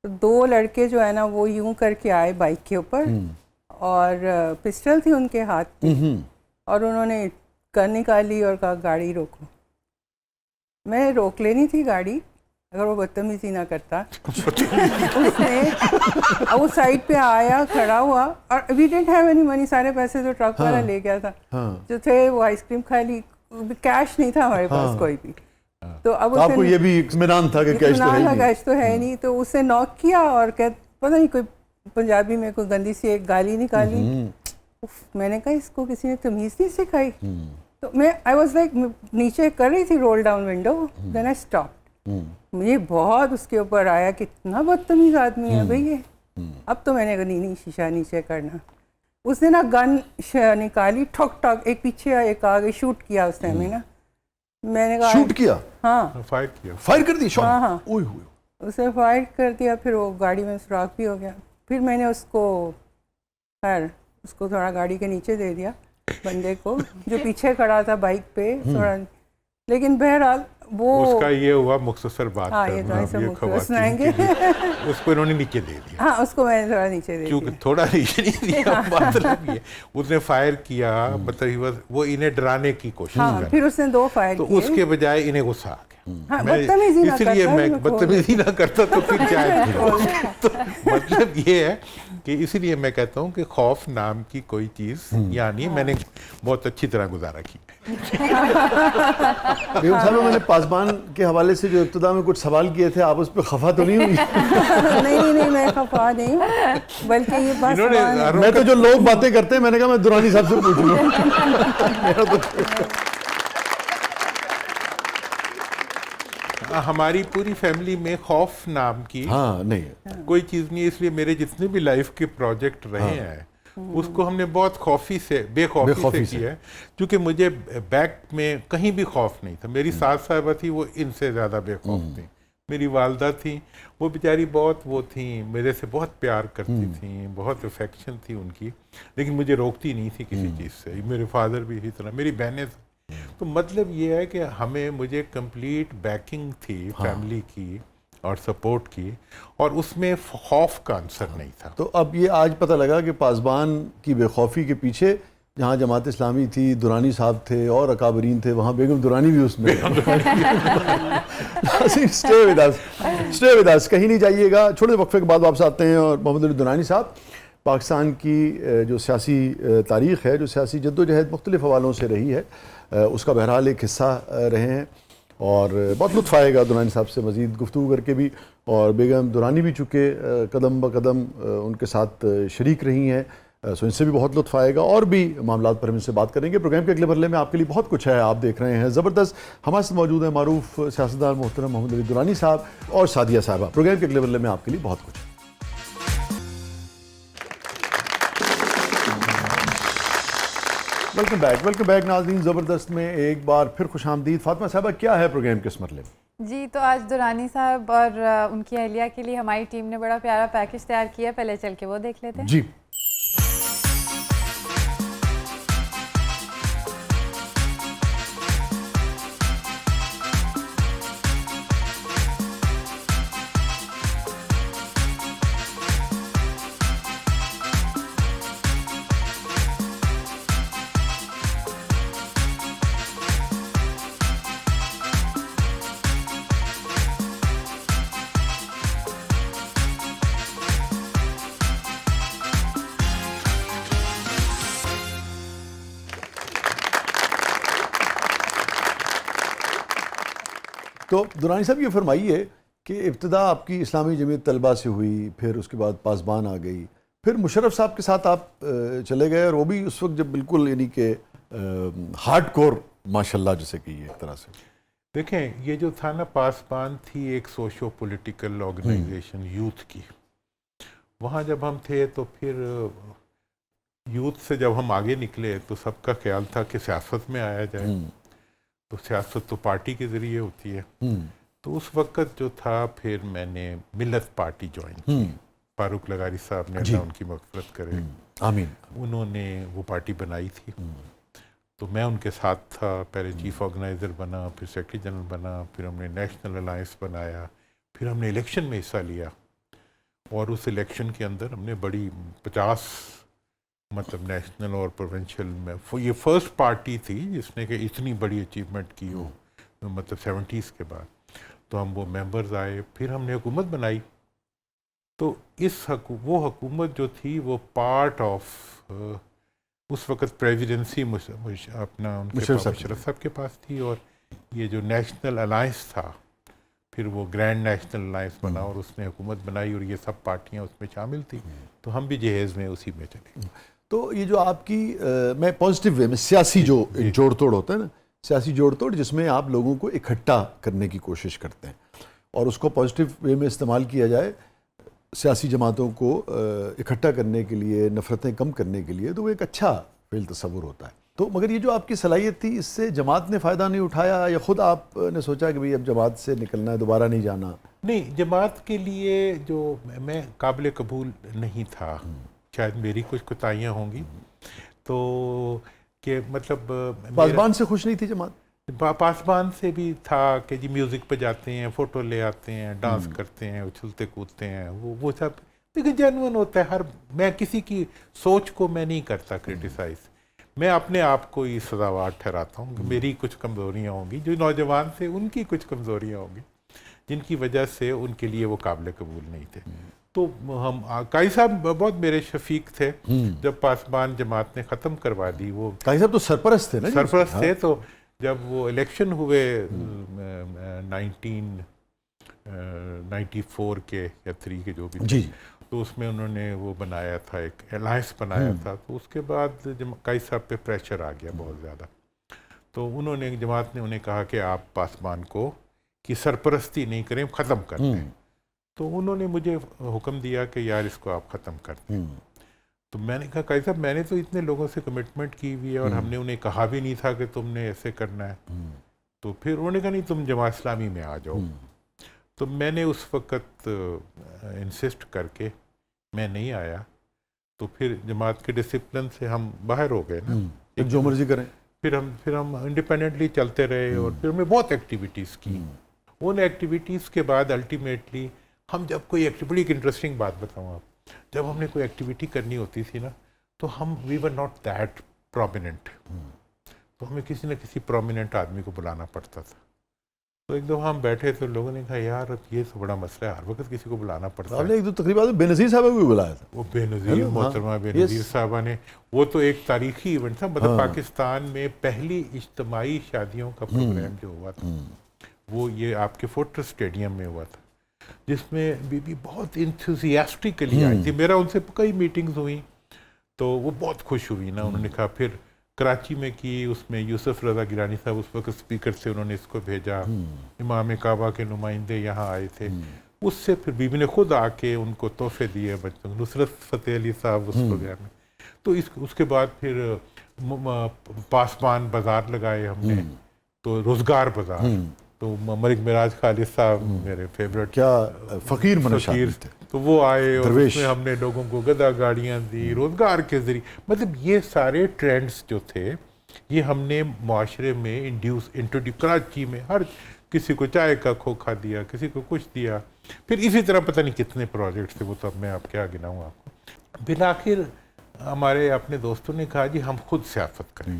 تو 2 لڑکے جو ہے نا وہ یوں کر کے آئے بائک کے اوپر اور پسٹل تھی ان کے ہاتھ میں اور انہوں نے گن نکالی اور کہا گاڑی روکو. میں روک لینی تھی گاڑی اگر وہ بدتمیزی نہ کرتا. اس نے وہ سائڈ پہ آیا, کھڑا ہوا, اور we didn't have any money. سارے پیسے جو ٹرک والا لے گیا تھا جو تھے وہ آئس کریم کھا لی, کیش نہیں تھا ہمارے پاس کوئی بھی. تو اب آپ کو یہ بھی اطمینان تھا کہ کیش تو ہے نہیں. تو اسے نوک کیا اور پتہ نہیں کوئی پنجابی میں کوئی گندی سی ایک گالی نکالی. میں نے کہا اس کو کسی نے تمیز نہیں سکھائی. تو میں آئی واز لائک نیچے کر رہی تھی roll down window, then I stop. مجھے بہت اس کے اوپر آیا کتنا بدتمیز آدمی ہے بھائی یہ. اب تو میں نے کہا نہیں شیشہ نیچے کرنا. اس نے نا گن نکالی, ٹھک ٹھک, ایک پیچھے ایک آگے, شوٹ کیا اس نے ہمیں نا. میں نے کہا شوٹ کیا؟ ہاں فائر کر دی. ہاں اسے فائر کر دیا. پھر وہ گاڑی میں سوراخ بھی ہو گیا. پھر میں نے اس کو خیر اس کو تھوڑا گاڑی کے نیچے دے دیا بندے کو جو پیچھے کھڑا تھا بائک پہ تھوڑا. لیکن بہرحال وہ اس کا یہ ہوا مختصر بات سنائیں گے. اس کو انہوں نے نیچے دے دیا. ہاں اس کو میں نے تھوڑا نیچے دے دیا. کیونکہ تھوڑا نیچے نہیں دیا مطلب یہ اس نے فائر کیا, مطلب وہ انہیں ڈرانے کی کوشش کر. پھر اس نے 2 فائر تو اس کے بجائے انہیں غصہ آ گیا. اس لیے میں بدتمیزی نہ کرتا تو پھر کیا. تو مطلب یہ ہے کہ اسی لیے میں کہتا ہوں کہ خوف نام کی کوئی چیز یعنی میں نے بہت اچھی طرح گزارا کی. بیگم صاحب میں نے پاسبان کے حوالے سے جو ابتدا میں کچھ سوال کیے تھے, آپ اس پہ خفا تو نہیں ہوئی؟ نہیں میں خفا نہیں ہوں, بلکہ یہ بات میں تو جو لوگ باتیں کرتے ہیں میں نے کہا میں درانی صاحب سے پوچھ لوں. ہماری پوری فیملی میں خوف نام کی نہیں کوئی چیز نہیں. اس لیے میرے جتنے بھی لائف کے پروجیکٹ رہے ہیں اس کو ہم نے بہت بے خوفی سے کیا ہے. کیونکہ مجھے بیک میں کہیں بھی خوف نہیں تھا. میری ساس صاحبہ تھی وہ ان سے زیادہ بے خوف تھیں. میری والدہ تھیں وہ بیچاری بہت وہ تھیں, میرے سے بہت پیار کرتی تھیں, بہت افیکشن تھی ان کی, لیکن مجھے روکتی نہیں تھی کسی چیز سے. میرے فادر بھی اسی طرح, میری بہنیں. تو مطلب یہ ہے کہ مجھے کمپلیٹ بیکنگ تھی فیملی کی اور سپورٹ کی, اور اس میں خوف کا عنصر نہیں تھا. تو اب یہ آج پتہ لگا کہ پاسبان کی بے خوفی کے پیچھے جہاں جماعت اسلامی تھی, درانی صاحب تھے اور اکابرین تھے, وہاں بیگم درانی بھی اس میں. اسٹے ود اس, کہیں نہیں جائیے گا. چھوٹے وقفے کے بعد واپس آتے ہیں اور محمد علی درانی صاحب پاکستان کی جو سیاسی تاریخ ہے, جو سیاسی جدوجہد مختلف حوالوں سے رہی ہے, اس کا بہرحال ایک حصہ رہے ہیں. اور بہت لطف آئے گا درانی صاحب سے مزید گفتگو کر کے بھی, اور بیگم درانی بھی چونکہ قدم بقدم ان کے ساتھ شریک رہی ہیں, سو ان سے بھی بہت لطف آئے گا, اور بھی معاملات پر ہم ان سے بات کریں گے. پروگرام کے اگلے مرحلے میں آپ کے لیے بہت کچھ ہے, آپ دیکھ رہے ہیں زبردست. ہمارے ساتھ موجود ہیں معروف سیاستدان محترم محمد علی درانی صاحب اور سعدیہ صاحبہ. پروگرام کے اگلے مرحلے میں آپ کے لیے بہت کچھ. ویلکم بیک ناظرین. زبردست میں ایک بار پھر خوش آمدید. فاطمہ صاحبہ کیا ہے پروگرام کے اس مرحلے میں؟ جی تو آج درانی صاحب اور ان کی اہلیہ کے لیے ہماری ٹیم نے بڑا پیارا پیکج تیار کیا ہے, پہلے چل کے وہ دیکھ لیتے ہیں. جی تو درانی صاحب یہ فرمائیے کہ ابتدا آپ کی اسلامی جمعیت طلبہ سے ہوئی, پھر اس کے بعد پاسبان آ گئی, پھر مشرف صاحب کے ساتھ آپ چلے گئے, اور وہ بھی اس وقت جب بالکل یعنی کہ ہارڈ کور ماشاءاللہ جسے کہیے ایک طرح سے. دیکھیں یہ جو تھا نا, پاسبان تھی ایک سوشو پولیٹیکل آرگنائزیشن یوتھ کی. وہاں جب ہم تھے تو پھر یوتھ سے جب ہم آگے نکلے تو سب کا خیال تھا کہ سیاست میں آیا جائے. تو سیاست تو پارٹی کے ذریعے ہوتی ہے. تو اس وقت جو تھا پھر میں نے ملت پارٹی جوائن کی. فاروق لغاری صاحب نے, اللہ ان کی مغفرت کرے, آمین, انہوں نے وہ پارٹی بنائی تھی. تو میں ان کے ساتھ تھا. پہلے چیف آرگنائزر بنا, پھر سیکرٹری جنرل بنا, پھر ہم نے نیشنل الائنس بنایا, پھر ہم نے الیکشن میں حصہ لیا. اور اس الیکشن کے اندر ہم نے بڑی 50 مطلب نیشنل اور پروونشل میں, یہ فرسٹ پارٹی تھی جس نے کہ اتنی بڑی اچیومنٹ کی ہو, مطلب 70s کے بعد. تو ہم وہ ممبرز آئے, پھر ہم نے حکومت بنائی. تو وہ حکومت جو تھی وہ پارٹ آف اس وقت پریزیڈنسی اپنا ان کے مشرف صاحب کے پاس تھی, اور یہ جو نیشنل الائنس تھا پھر وہ گرینڈ نیشنل الائنس بنا اور اس نے حکومت بنائی, اور یہ سب پارٹیاں اس میں شامل تھیں. تو ہم بھی جہیز میں اسی میں چلے. تو یہ جو آپ کی میں پازیٹیو وے میں سیاسی جو جوڑ توڑ ہوتا ہے نا, سیاسی جوڑ توڑ جس میں آپ لوگوں کو اکٹھا کرنے کی کوشش کرتے ہیں اور اس کو پازیٹیو وے میں استعمال کیا جائے سیاسی جماعتوں کو اکٹھا کرنے کے لیے, نفرتیں کم کرنے کے لیے, تو وہ ایک اچھا فعل تصور ہوتا ہے. تو مگر یہ جو آپ کی صلاحیت تھی, اس سے جماعت نے فائدہ نہیں اٹھایا, یا خود آپ نے سوچا کہ بھئی اب جماعت سے نکلنا ہے, دوبارہ نہیں جانا؟ نہیں, جماعت کے لیے جو میں قابل قبول نہیں تھا. شاید میری کچھ کوتاہیاں ہوں گی. تو کہ مطلب پاسبان سے خوش نہیں تھی جماعت؟ پاسبان سے بھی تھا کہ جی میوزک پہ جاتے ہیں, فوٹو لے آتے ہیں, ڈانس کرتے ہیں, اچھلتے کودتے ہیں, وہ سب دیکھیں جینوئن ہوتا ہے. میں کسی کی سوچ کو میں نہیں کرتا کرٹیسائز, میں اپنے آپ کو ہی سزاوار ٹھہراتا ہوں. میری کچھ کمزوریاں ہوں گی, جو نوجوان تھے ان کی کچھ کمزوریاں ہوں گی جن کی وجہ سے ان کے لیے وہ قابل قبول نہیں تھے. تو ہم قاضی صاحب بہت میرے شفیق تھے. جب پاسبان جماعت نے ختم کروا دی, وہ قاضی صاحب تو سرپرست تھے نا, سرپرست تھے. تو جب وہ الیکشن ہوئے 1994 کے یا 3 کے جو بھی, تو اس میں انہوں نے وہ بنایا تھا, ایک الائنس بنایا تھا. تو اس کے بعد قاضی صاحب پہ پریشر آ گیا بہت زیادہ. تو انہوں نے, جماعت نے انہیں کہا کہ آپ پاسبان کو کی سرپرستی نہیں کریں, ختم کر دیں. تو انہوں نے مجھے حکم دیا کہ یار اس کو آپ ختم کر دیں. تو میں نے کہا قاضی صاحب میں نے تو اتنے لوگوں سے کمٹمنٹ کی ہوئی ہے, اور ہم نے انہیں کہا بھی نہیں تھا کہ تم نے ایسے کرنا ہے. تو پھر انہوں نے کہا نہیں تم جماعت اسلامی میں آ جاؤ. تو میں نے اس وقت انسسٹ کر کے میں نہیں آیا. تو پھر جماعت کے ڈسپلن سے ہم باہر ہو گئے نا, جو مرضی کریں. پھر ہم انڈیپینڈنٹلی چلتے رہے, اور پھر ہم نے بہت ایکٹیویٹیز کی. ان ایکٹیویٹیز کے بعد الٹیمیٹلی ہم جب کوئی بڑی ایک انٹرسٹنگ بات بتاؤں آپ, جب ہم نے کوئی ایکٹیویٹی کرنی ہوتی تھی نا, تو ہم وی ور ناٹ دیٹ پرومیننٹ. تو ہمیں کسی نہ کسی پرومیننٹ آدمی کو بلانا پڑتا تھا. تو ایک دفعہ ہم بیٹھے تو لوگوں نے کہا یار یہ تو بڑا مسئلہ ہے, ہر وقت کسی کو بلانا پڑتا ہے. ایک دو تقریباً بے نظیر صاحبہ کو بھی بلایا تھا. وہ بے نظیر محترمہ بے نظیر صاحبہ نے, وہ تو ایک تاریخی ایونٹ تھا. مطلب پاکستان میں پہلی اجتماعی شادیوں کا پروگرام جو ہوا تھا وہ یہ آپ کے فورٹریس اسٹیڈیم میں ہوا تھا, جس میں بی بی بہت انتھوزیاسٹکلی آئی تھی. میرا ان سے کئی میٹنگز ہوئیں, تو وہ بہت خوش ہوئی نا. انہوں نے کہا, پھر کراچی میں کی, اس میں یوسف رضا گیلانی صاحب اس وقت اسپیکر سے, انہوں نے اس کو بھیجا. امام کعبہ کے نمائندے یہاں آئے تھے. اس سے پھر بی بی نے خود آ کے ان کو تحفے دیے بچوں. نصرت فتح علی صاحب اس پروگرام میں. تو اس کے بعد پھر پاسبان بازار لگائے ہم نے، تو روزگار بازار، تو ملک معراج خالد صاحب میرے فیوریٹ کیا فقیر منشاور تھے، تو وہ آئے اور درویش، اس میں ہم نے لوگوں کو گدا گاڑیاں دی روزگار کے ذریعے. مطلب یہ سارے ٹرینڈز جو تھے یہ ہم نے معاشرے میں انٹروڈیوس کراچی میں ہر کسی کو چائے کا کھوکھا دیا، کسی کو کچھ دیا. پھر اسی طرح پتہ نہیں کتنے پروجیکٹس تھے، وہ تو اب میں آپ کیا گناؤں آپ کو. بالآخر ہمارے اپنے دوستوں نے کہا جی ہم خود سیاست کریں.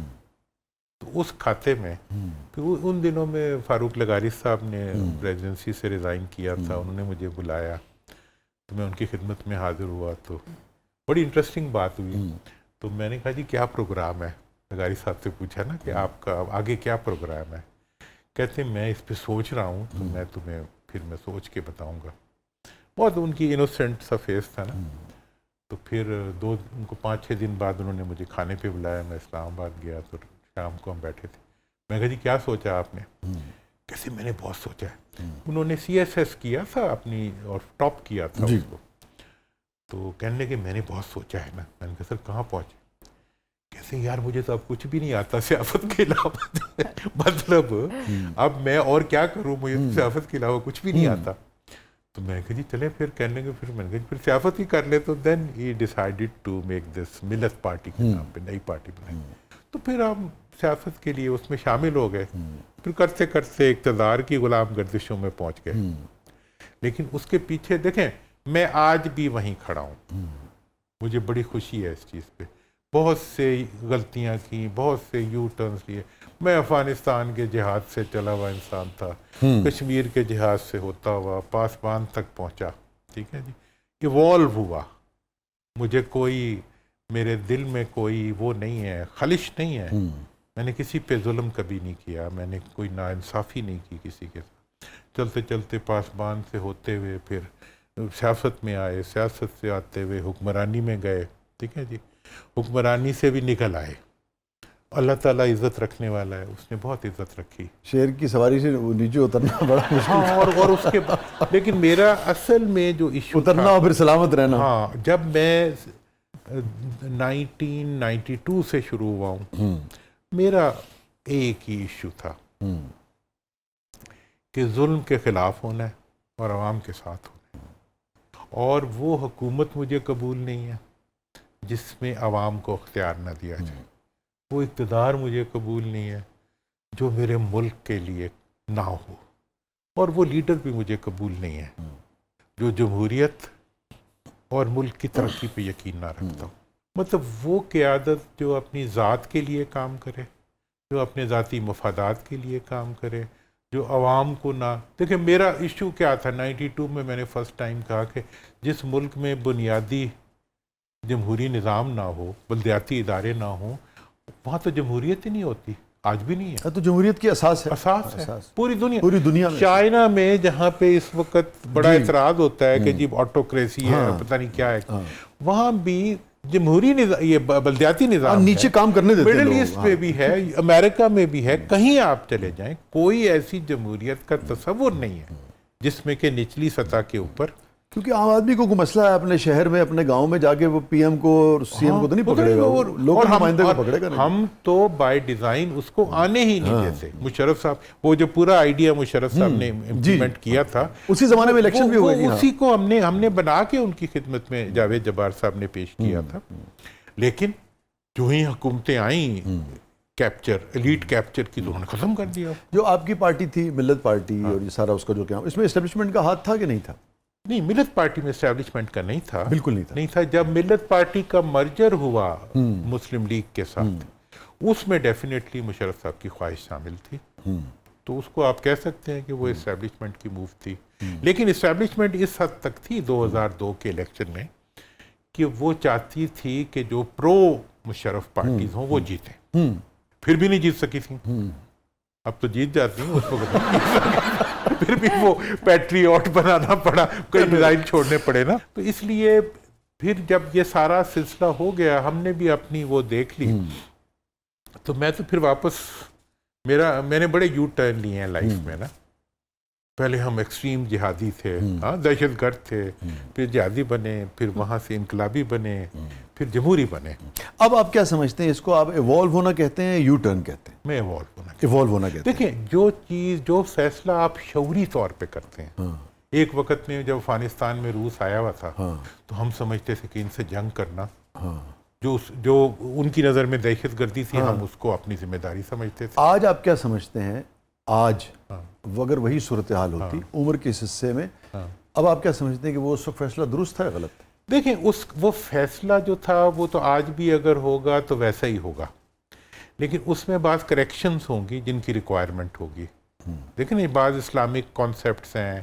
تو اس کھاتے میں پھر ان دنوں میں فاروق لغاری صاحب نے پریزیڈنسی سے ریزائن کیا تھا، انہوں نے مجھے بلایا تو میں ان کی خدمت میں حاضر ہوا. تو بڑی انٹرسٹنگ بات ہوئی. تو میں نے کہا جی کیا پروگرام ہے؟ لغاری صاحب سے پوچھا نا کہ آپ کا آگے کیا پروگرام ہے؟ کہتے ہیں میں اس پہ سوچ رہا ہوں، تو میں تمہیں پھر میں سوچ کے بتاؤں گا. بہت ان کی انوسینٹ سا فیس تھا نا. تو پھر ان کو 5-6 دن بعد انہوں نے مجھے کھانے پہ بلایا. میں اسلام آباد گیا تو شام کو ہم بیٹھے تھے. میں کہا جی کیا سوچا آپ نے؟ کیسے میں نے بہت سوچا ہے. انہوں نے CSS کیا تھا اپنی اور ٹاپ کیا تھا اس کو. تو کہنے لگے میں نے بہت سوچا ہے نا. میں نے کہا سر کہاں پہنچے؟ کیسے یار مجھے تو اب کچھ بھی نہیں آتا سیاست کے علاوہ. مطلب اب میں اور کیا کروں، مجھے سیاست کے علاوہ کچھ بھی نہیں آتا. تو میں نے کہا جی چلے پھر کہنے لگے پھر میں نے کہا پھر سیاست ہی کر لے. تو دین ہی ڈیسائیڈیڈ ٹو میک دس ملت پارٹی کے نام پہ نئی پارٹی بنائی. تو پھر ہم سیاست کے لیے اس میں شامل ہو گئے. پھر کرتے کرتے اقتدار کی غلام گردشوں میں پہنچ گئے. لیکن اس کے پیچھے دیکھیں میں آج بھی وہیں کھڑا ہوں. مجھے بڑی خوشی ہے اس چیز پہ. بہت سے غلطیاں کی، بہت سے یو ٹرنس لیے. میں افغانستان کے جہاد سے چلا ہوا انسان تھا، کشمیر کے جہاد سے ہوتا ہوا پاسبان تک پہنچا. ٹھیک ہے جی، ایوالو ہوا. مجھے کوئی میرے دل میں کوئی وہ نہیں ہے، خلش نہیں ہے. میں نے کسی پہ ظلم کبھی نہیں کیا، میں نے کوئی ناانصافی نہیں کی کسی کے ساتھ. چلتے چلتے پاسبان سے ہوتے ہوئے پھر سیاست میں آئے، سیاست سے آتے ہوئے حکمرانی میں گئے. ٹھیک ہے جی، حکمرانی سے بھی نکل آئے. اللہ تعالیٰ عزت رکھنے والا ہے، اس نے بہت عزت رکھی. شیر کی سواری سے نیچے اترنا بڑا مشکل اور اس کے بعد لیکن میرا اصل میں جو ایشو اترنا اور پھر سلامت رہنا. ہاں، جب میں 1992 سے شروع ہوا ہوں، میرا ایک ہی ایشو تھا کہ ظلم کے خلاف ہونا ہے اور عوام کے ساتھ ہونا ہے. اور وہ حکومت مجھے قبول نہیں ہے جس میں عوام کو اختیار نہ دیا جائے. وہ اقتدار مجھے قبول نہیں ہے جو میرے ملک کے لیے نہ ہو. اور وہ لیڈر بھی مجھے قبول نہیں ہے جو جمہوریت اور ملک کی ترقی پہ یقین نہ رکھتا ہو. مطلب وہ قیادت جو اپنی ذات کے لیے کام کرے، جو اپنے ذاتی مفادات کے لیے کام کرے، جو عوام کو نہ دیکھیں. میرا ایشو کیا تھا 92 میں میں نے فرسٹ ٹائم کہا کہ جس ملک میں بنیادی جمہوری نظام نہ ہو، بلدیاتی ادارے نہ ہوں، وہاں تو جمہوریت ہی نہیں ہوتی. آج بھی نہیں ہے. تو جمہوریت کی اساس ہے، اساس ہے پوری دنیا میں. چائنا میں جہاں پہ اس وقت بڑا اعتراض ہوتا ہے کہ جی آٹوکریسی ہے، پتہ نہیں کیا ہے، وہاں بھی جمہوری نظام، یہ بلدیاتی نظام نیچے کام کرنے دیتے ہیں. مڈل ایسٹ میں بھی ہے، امریکہ میں بھی ہے، کہیں آپ چلے جائیں کوئی ایسی جمہوریت کا تصور نہیں ہے جس میں کہ نچلی سطح کے اوپر. کیونکہ عام آدمی کو کوئی مسئلہ ہے اپنے شہر میں، اپنے گاؤں میں جا کے وہ پی ایم کو اور سی ایم کو تو نہیں پکڑے گا، لوکل نمائندے کو پکڑے گا. ہم تو بائی ڈیزائن اس کو آنے ہی نہیں دیتے. مشرف صاحب وہ جو پورا آئیڈیا مشرف صاحب نے امپلیمنٹ کیا تھا، اسی زمانے میں الیکشن بھی ہوئے، اسی کو ہم نے بنا کے ان کی خدمت میں جاوید جبار صاحب نے پیش کیا تھا. لیکن جو ہی حکومتیں آئیں کیپچر، ایلیٹ کیپچر کی، تو انہوں نے ختم کر دیا. جو آپ کی پارٹی تھی ملت پارٹی اور یہ سارا اس کا جو کیا، اس میں اسٹیبلشمنٹ کا ہاتھ تھا کہ نہیں تھا؟ نہیں، ملت پارٹی میں اسٹیبلشمنٹ کا نہیں تھا، بالکل نہیں تھا. جب ملت پارٹی کا مرجر ہوا مسلم لیگ کے ساتھ، اس میں ڈیفینیٹلی مشرف صاحب کی خواہش شامل تھی. تو اس کو آپ کہہ سکتے ہیں کہ وہ اسٹیبلشمنٹ کی موو تھی. لیکن اسٹیبلشمنٹ اس حد تک تھی 2002 کے الیکشن میں کہ وہ چاہتی تھی کہ جو پرو مشرف پارٹیز ہوں وہ جیتیں. پھر بھی نہیں جیت سکی تھیں. اب تو جیت جاتی ہیں، اس وقت پھر بھی وہ پیٹریوٹ بنانا پڑا، کئی میزائل چھوڑنے پڑے نا. تو اس لیے پھر جب یہ سارا سلسلہ ہو گیا، ہم نے بھی اپنی وہ دیکھ لی. تو میں تو پھر واپس میں نے بڑے یو ٹرن لیے ہیں لائف میں نا. پہلے ہم ایکسٹریم جہادی تھے، دہشت گرد تھے، پھر جہادی بنے، پھر وہاں سے انقلابی بنے، پھر جمہوری بنے. اب آپ کیا سمجھتے ہیں اس کو؟ آپ ایوالو ہونا کہتے ہیں، یو ٹرن کہتے ہیں؟ میں ایوالو ہونا. ایوالو ہونا کہتے ہیں. دیکھیں جو چیز، جو فیصلہ آپ شعوری طور پہ کرتے ہیں، ایک وقت میں جب افغانستان میں روس آیا ہوا تھا تو ہم سمجھتے تھے کہ ان سے جنگ کرنا جو ان کی نظر میں دہشت گردی تھی، ہم اس کو اپنی ذمہ داری سمجھتے تھے. آج آپ کیا سمجھتے ہیں؟ آج اگر وہی صورتحال ہوتی عمر کے اس حصے میں، اب آپ کیا سمجھتے ہیں کہ وہ اس وقت فیصلہ درست ہے غلط؟ دیکھیں وہ فیصلہ جو تھا وہ تو آج بھی اگر ہوگا تو ویسا ہی ہوگا، لیکن اس میں بعض کریکشنز ہوں گی جن کی ریکوائرمنٹ ہوگی. دیکھیں نا، بعض اسلامک کانسیپٹس ہیں،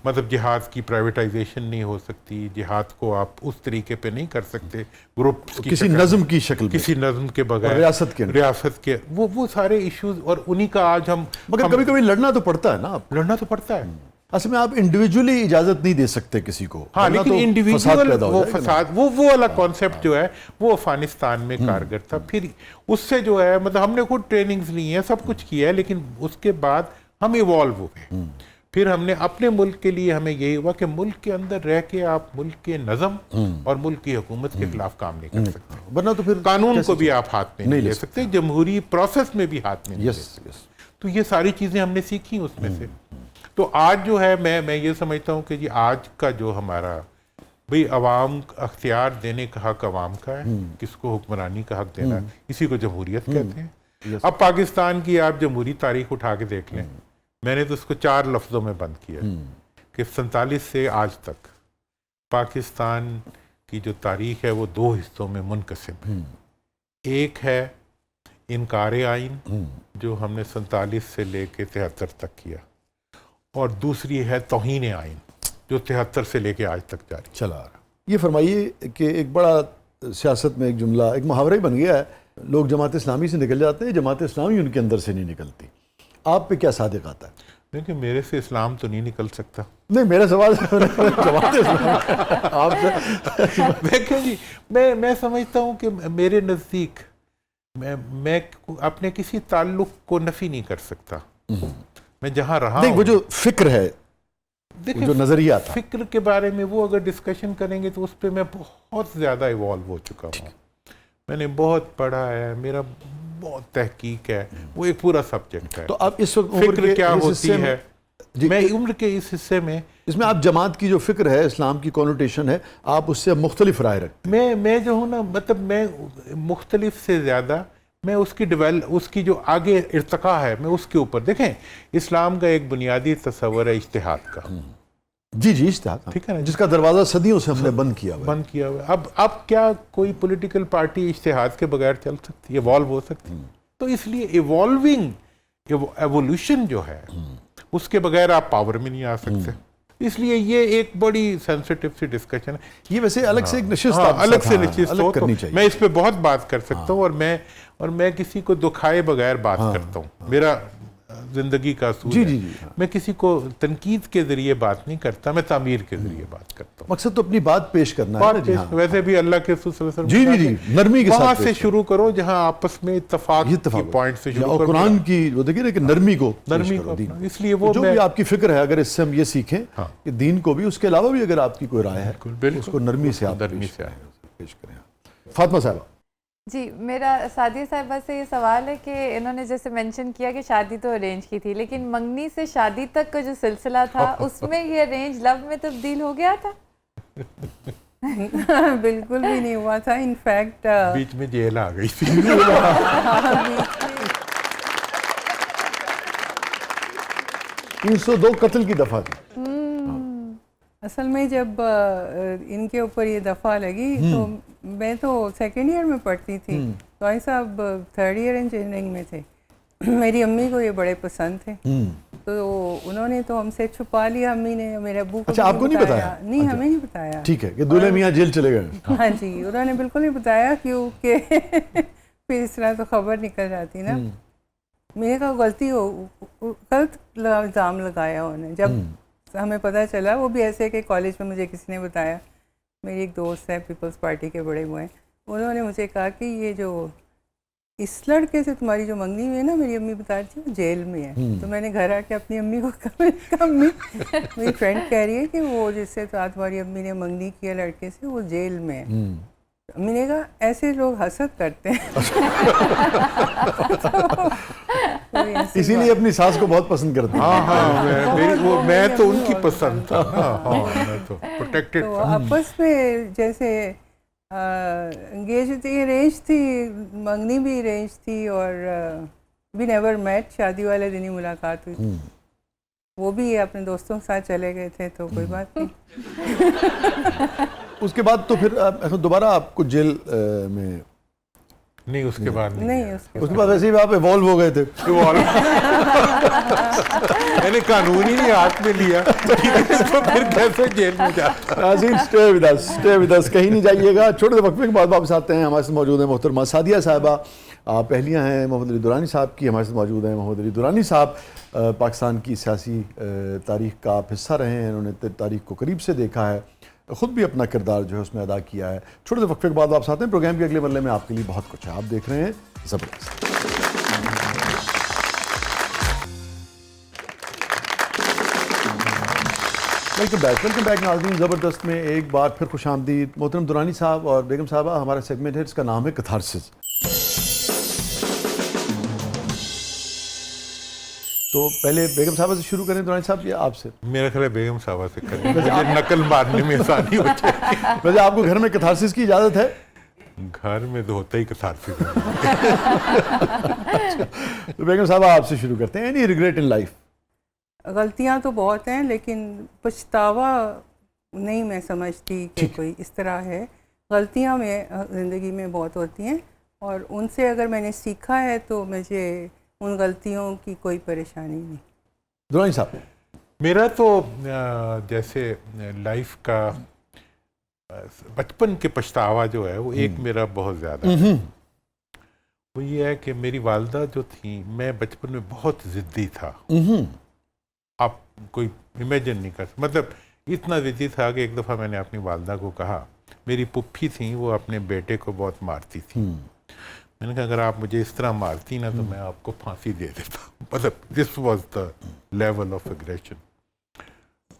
مطلب جہاد کی پرائیویٹائزیشن نہیں ہو سکتی، جہاد کو آپ اس طریقے پہ نہیں کر سکتے گروپس کی، کسی نظم کی شکل میں، کسی نظم کے بغیر، ریاست کے وہ سارے ایشوز، اور انہی کا آج ہم. مگر کبھی کبھی لڑنا تو پڑتا ہے نا، آپ لڑنا تو پڑتا ہے. اصل میں آپ انڈیویجولی اجازت نہیں دے سکتے کسی کو. ہاں، لیکن انڈیویجول وہ فساد، وہ والا کانسیپٹ جو ہے وہ افغانستان میں کارگر تھا. پھر اس سے جو ہے مطلب ہم نے خود ٹریننگز لی ہیں، سب کچھ کیا ہے، لیکن اس کے بعد ہم ایوالو ہو گئے. پھر ہم نے اپنے ملک کے لیے ہمیں یہی ہوا کہ ملک کے اندر رہ کے آپ ملک کے نظم اور ملک کی حکومت کے خلاف کام نہیں کر سکتے، ورنہ تو پھر قانون کو بھی آپ ہاتھ میں نہیں لے سکتے، جمہوری پروسیس میں بھی ہاتھ میں نہیں لے سکتے. تو یہ ساری چیزیں ہم نے سیکھی اس میں سے. تو آج جو ہے میں یہ سمجھتا ہوں کہ جی آج کا جو ہمارا بھئی عوام اختیار دینے کا حق عوام کا ہے، کس کو حکمرانی کا حق دینا ہے، اسی کو جمہوریت کہتے ہیں. اب پاکستان کی آپ جمہوری تاریخ اٹھا کے دیکھ لیں، میں نے تو اس کو 4 لفظوں میں بند کیا کہ 47 سے آج تک پاکستان کی جو تاریخ ہے وہ 2 حصوں میں منقسم ہے. ایک ہے انکار آئین جو ہم نے 47 سے لے کے 73 تک کیا، اور دوسری ہے توہین آئین جو 73 سے لے کے آج تک جاری چلا رہا. یہ فرمائیے کہ ایک بڑا سیاست میں ایک جملہ، ایک محاورہ ہی بن گیا ہے، لوگ جماعت اسلامی سے نکل جاتے ہیں، جماعت اسلامی ان کے اندر سے نہیں نکلتی. آپ پہ کیا صادق آتا ہے؟ دیکھیں میرے سے اسلام تو نہیں نکل سکتا. نہیں، میرا سوال جماعت اسلامی آپ سے. دیکھیں جی، میں سمجھتا ہوں کہ میرے نزدیک میں اپنے کسی تعلق کو نفی نہیں کر سکتا. میں جہاں رہا نہیں، وہ جو فکر ہے، جو نظریہ تھا، فکر کے بارے میں وہ اگر ڈسکشن کریں گے تو اس پہ میں بہت زیادہ ایوالو ہو چکا ہوں. میں نے بہت پڑھا ہے، میرا بہت تحقیق ہے، وہ ایک پورا سبجیکٹ ہے. تو اب اس وقت فکر کیا ہوتی ہے، میں عمر کے اس حصے میں، اس میں آپ جماعت کی جو فکر ہے، اسلام کی کونوٹیشن ہے، آپ اس سے مختلف رائے رکھتے ہیں. میں جو ہوں نا، مطلب میں مختلف سے زیادہ میں اس کی جو آگے ارتقاء ہے میں اس کے اوپر. دیکھیں اسلام کا ایک بنیادی تصور ہے اجتہاد کا. جی اجتہاد، ٹھیک ہے نا، جس کا دروازہ صدیوں سے ہم نے بند کیا ہوا ہے. اب کیا کوئی پولیٹیکل پارٹی اجتہاد کے بغیر چل سکتی، ایوالو ہو سکتی؟ تو اس لیے ایوولوشن جو ہے اس کے بغیر آپ پاور میں نہیں آ سکتے. اس لیے یہ ایک بڑی سینسٹیو سی ڈسکشن ہے. یہ ویسے الگ سے ایک نشست الگ سے نشست ہو، میں اس پہ بہت بات کر سکتا ہوں، اور میں کسی کو دکھائے بغیر بات کرتا ہوں. میرا زندگی کا اصول ہے. میں کسی کو تنقید کے ذریعے بات نہیں کرتا، میں تعمیر کے ذریعے بات کرتا ہوں. مقصد تو اپنی بات پیش کرنا ہے. ویسے بھی اللہ کے رسول صلی اللہ علیہ وسلم جی نرمی کے ساتھ وہاں سے شروع کرو جہاں آپس میں اتفاق کی پوائنٹ سے شروع کرو. قرآن کی وہ دیکھیے نا کہ نرمی کو، اس لیے وہ جو بھی آپ کی فکر ہے، اگر اس سے ہم یہ سیکھیں کہ دین کو بھی، اس کے علاوہ بھی اگر آپ کی کوئی رائے ہے اس کو نرمی سے آپ پیش کریں. فاطمہ صاحبہ. جی، میرا سعدیہ صاحبہ سے یہ سوال ہے کہ انہوں نے جیسے مینشن کیا کہ شادی تو ارینج کی تھی، لیکن منگنی سے شادی تک کا جو سلسلہ تھا اس میں یہ ارینج لو میں تبدیل ہو گیا تھا؟ بالکل بھی نہیں ہوا تھا. انفیکٹ بیچ میں جیل آ گئی تھی. 302 قتل کی دفعہ تھی. اصل میں جب ان کے اوپر یہ دفعہ لگی تو میں تو 2nd ایئر میں پڑھتی تھی، تو آئی صاحب 3rd ایئر انجینئرنگ میں تھے. میری امی کو یہ بڑے پسند تھے، تو انہوں نے تو ہم سے چھپا لیا. امی نے میرے ابو کو آپ کو نہیں بتایا؟ نہیں، ہمیں نہیں بتایا. ٹھیک ہے کہ دولہے میاں جیل چلے گئے. ہاں جی، انہوں نے بالکل نہیں بتایا، کیونکہ پھر اس طرح تو خبر نکل جاتی نا. میرے کا غلط الزام لگایا انہوں نے. جب ہمیں پتہ چلا، وہ بھی ایسے کہ کالج میں مجھے کسی نے بتایا، میری ایک دوست ہے پیپلز پارٹی کے بڑے ہوئے ہیں، انہوں نے مجھے کہا کہ یہ جو اس لڑکے سے تمہاری جو منگنی ہوئی ہے نا، میری امی بتا رہی تھی وہ جیل میں ہے. تو میں نے گھر آ کے اپنی امی کو کہا، امی میری فرینڈ کہہ رہی ہے کہ وہ جس سے تمہاری امی نے منگنی کیا لڑکے سے، وہ جیل میں ہے. میں نے کہا ایسے لوگ حسد کرتے ہیں. اسی لیے اپنی ساس کو بہت پسند کرتے ہیں. ہاں میں تو ان کی پسند تھا. ہاں میں تو پروٹیکٹڈ تو تھا. آپس میں جیسے انگیج تھی, ارینج تھی, منگنی بھی ارینج تھی, اور وی نیور میٹ, شادی والے دن ہی ملاقات ہوئی تھی. وہ بھی اپنے دوستوں کے ساتھ چلے گئے تھے تو کوئی بات نہیں. اس کے بعد تو پھر دوبارہ آپ کو جیل میں نہیں, اس کے بعد نہیں, اس کے بعد ویسے ہی آپ ایوالو ہو گئے تھے. میں نے قانون ہی نہیں ہاتھ میں لیا تو پھر کیسے جیل میں جاتا. ناظرین اسٹے ود اس, کہیں نہیں جائیے گا. چھوٹے سے وقفے کے بعد واپس آتے ہیں. ہمارے ساتھ موجود ہیں محترمہ سعدیہ صاحبہ, پہلیاں ہیں محمد علی درانی صاحب کی. ہمارے ساتھ موجود ہیں محمد علی درانی صاحب, پاکستان کی سیاسی تاریخ کا آپ حصہ رہے ہیں. انہوں نے تاریخ کو قریب سے دیکھا ہے, خود بھی اپنا کردار جو ہے اس میں ادا کیا ہے. چھوٹے سے وقفے کے بعد واپس آتے ہیں. پروگرام کے اگلے مرحلے میں آپ کے لیے بہت کچھ ہے. آپ دیکھ رہے ہیں زبردست. ویلکم بیک ناظرین. زبردست میں ایک بار پھر خوش آمدید. محترم درانی صاحب اور بیگم صاحبہ, ہمارا سیگمنٹ ہے, اس کا نام ہے کتھارسس. تو پہلے بیگم صاحبہ سے شروع کریں درانی صاحب, یا آپ سے؟ میرا خیال ہے بیگم صاحبہ سے کریں, مجھے نقل مارنے میں آسانی ہو جائے. ویسے آپ کو گھر میں کتھارسس کی اجازت ہے؟ گھر میں تو ہوتا ہی کتھارسس. تو بیگم صاحبہ آپ سے شروع کرتے ہیں. Any regret in life? غلطیاں تو بہت ہیں, لیکن پچھتاوا نہیں میں سمجھتی کہ کوئی اس طرح ہے. غلطیاں میں زندگی میں بہت ہوتی ہیں, اور ان سے اگر میں نے سیکھا ہے تو مجھے ان غلطیوں کی کوئی پریشانی نہیں. درانی صاحب؟ میرا تو جیسے لائف کا بچپن کے پچھتاوا جو ہے وہ ایک میرا بہت زیادہ ہے. وہ یہ ہے کہ میری والدہ جو تھیں, میں بچپن میں بہت ضدی تھا. آپ کوئی امیجن نہیں کر سکتے, مطلب اتنا ضدی تھا کہ ایک دفعہ میں نے اپنی والدہ کو کہا, میری پھپھی تھیں وہ اپنے بیٹے کو بہت مارتی تھی. میں نے کہا اگر آپ مجھے اس طرح مارتی نا تو میں آپ کو پھانسی دے دیتا. مطلب this was the level of aggression.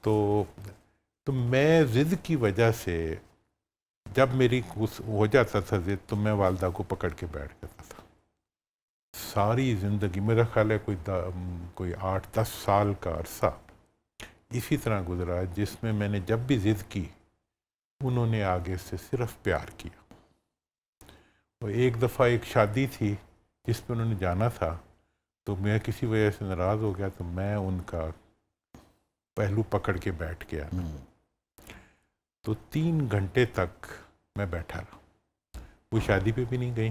تو میں ضد کی وجہ سے جب میری ہو جاتا تھا ضد تو میں والدہ کو پکڑ کے بیٹھ جاتا تھا. ساری زندگی میرا خیال ہے کوئی 8-10 سال کا عرصہ اسی طرح گزرا, جس میں میں نے جب بھی ضد کی انہوں نے آگے سے صرف پیار کیا. اور ایک دفعہ ایک شادی تھی جس پہ انہوں نے جانا تھا, تو میں کسی وجہ سے ناراض ہو گیا تو میں ان کا پہلو پکڑ کے بیٹھ گیا. تو 3 گھنٹے تک میں بیٹھا رہا. وہ شادی پہ بھی نہیں گئی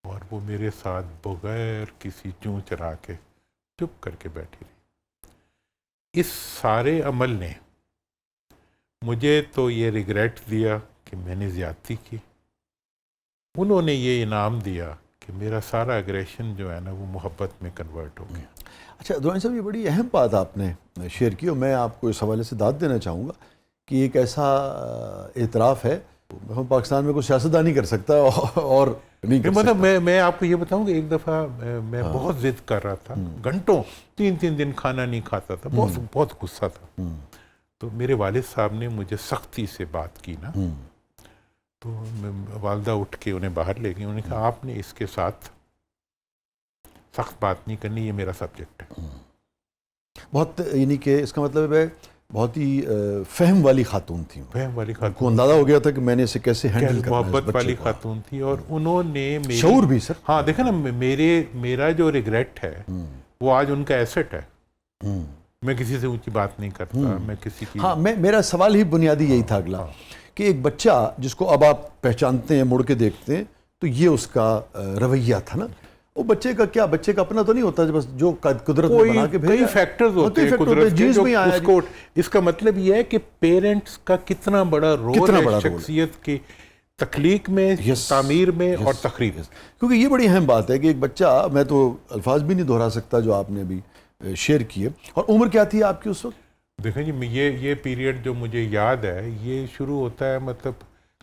اور وہ میرے ساتھ بغیر کسی چوں چرا کے چپ کر کے بیٹھی رہی. اس سارے عمل نے مجھے تو یہ ریگریٹ دیا کہ میں نے زیادتی کی. انہوں نے یہ انعام دیا کہ میرا سارا اگریشن جو ہے نا وہ محبت میں کنورٹ ہو گیا. اچھا درانی صاحب, یہ بڑی اہم بات آپ نے شیئر کی, اور میں آپ کو اس حوالے سے داد دینا چاہوں گا کہ ایک ایسا اعتراف ہے ہم پاکستان میں کوئی سیاستدان نہیں کر سکتا اور نہیں کر مطلب میں آپ کو یہ بتاؤں کہ ایک دفعہ میں بہت ضد کر رہا تھا, گھنٹوں 3 دن کھانا نہیں کھاتا تھا, بہت غصہ تھا. تو میرے والد صاحب نے مجھے سختی سے بات کی نا, تو والدہ اٹھ کے انہیں باہر لے گئی. انہوں نے کہا آپ نے اس کے ساتھ سخت بات نہیں کرنی, یہ میرا سبجیکٹ ہے. بہت, یعنی کہ اس کا مطلب ہے بہت ہی فہم والی خاتون تھیں. فہم والی خاتون کو اندازہ ہو گیا تھا کہ میں نے اسے کیسے ہینڈل کرنا ہے. محبت والی خاتون تھی, اور انہوں نے شعور بھی سر. ہاں دیکھیں نا, میرا جو ریگریٹ ہے وہ آج ان کا ایسٹ ہے. میں کسی سے اونچی بات نہیں کرتا, میں کسی کی. ہاں, میرا سوال ہی بنیادی یہی تھا اگلا, کہ ایک بچہ جس کو اب آپ پہچانتے ہیں, مڑ کے دیکھتے ہیں, تو یہ اس کا رویہ تھا نا. وہ بچے کا کیا, بچے کا اپنا تو نہیں ہوتا, بس جو قدرت نے بنا کے بھیجا. کئی فیکٹرز ہوتے ہیں قدرت کے جو اس کو, اس کا مطلب یہ ہے کہ پیرنٹس کا کتنا بڑا رول ہے شخصیت کی تخلیق میں, تعمیر میں اور تخریب میں. کیونکہ یہ بڑی اہم بات ہے کہ ایک بچہ, میں تو الفاظ بھی نہیں دہرا سکتا جو آپ نے ابھی شیئر کیے. اور عمر کیا تھی آپ کی اس وقت؟ دیکھیں جی, یہ پیریڈ جو مجھے یاد ہے یہ شروع ہوتا ہے مطلب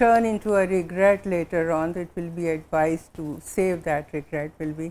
turn into a regret later on, so it will be advice to save that regret will be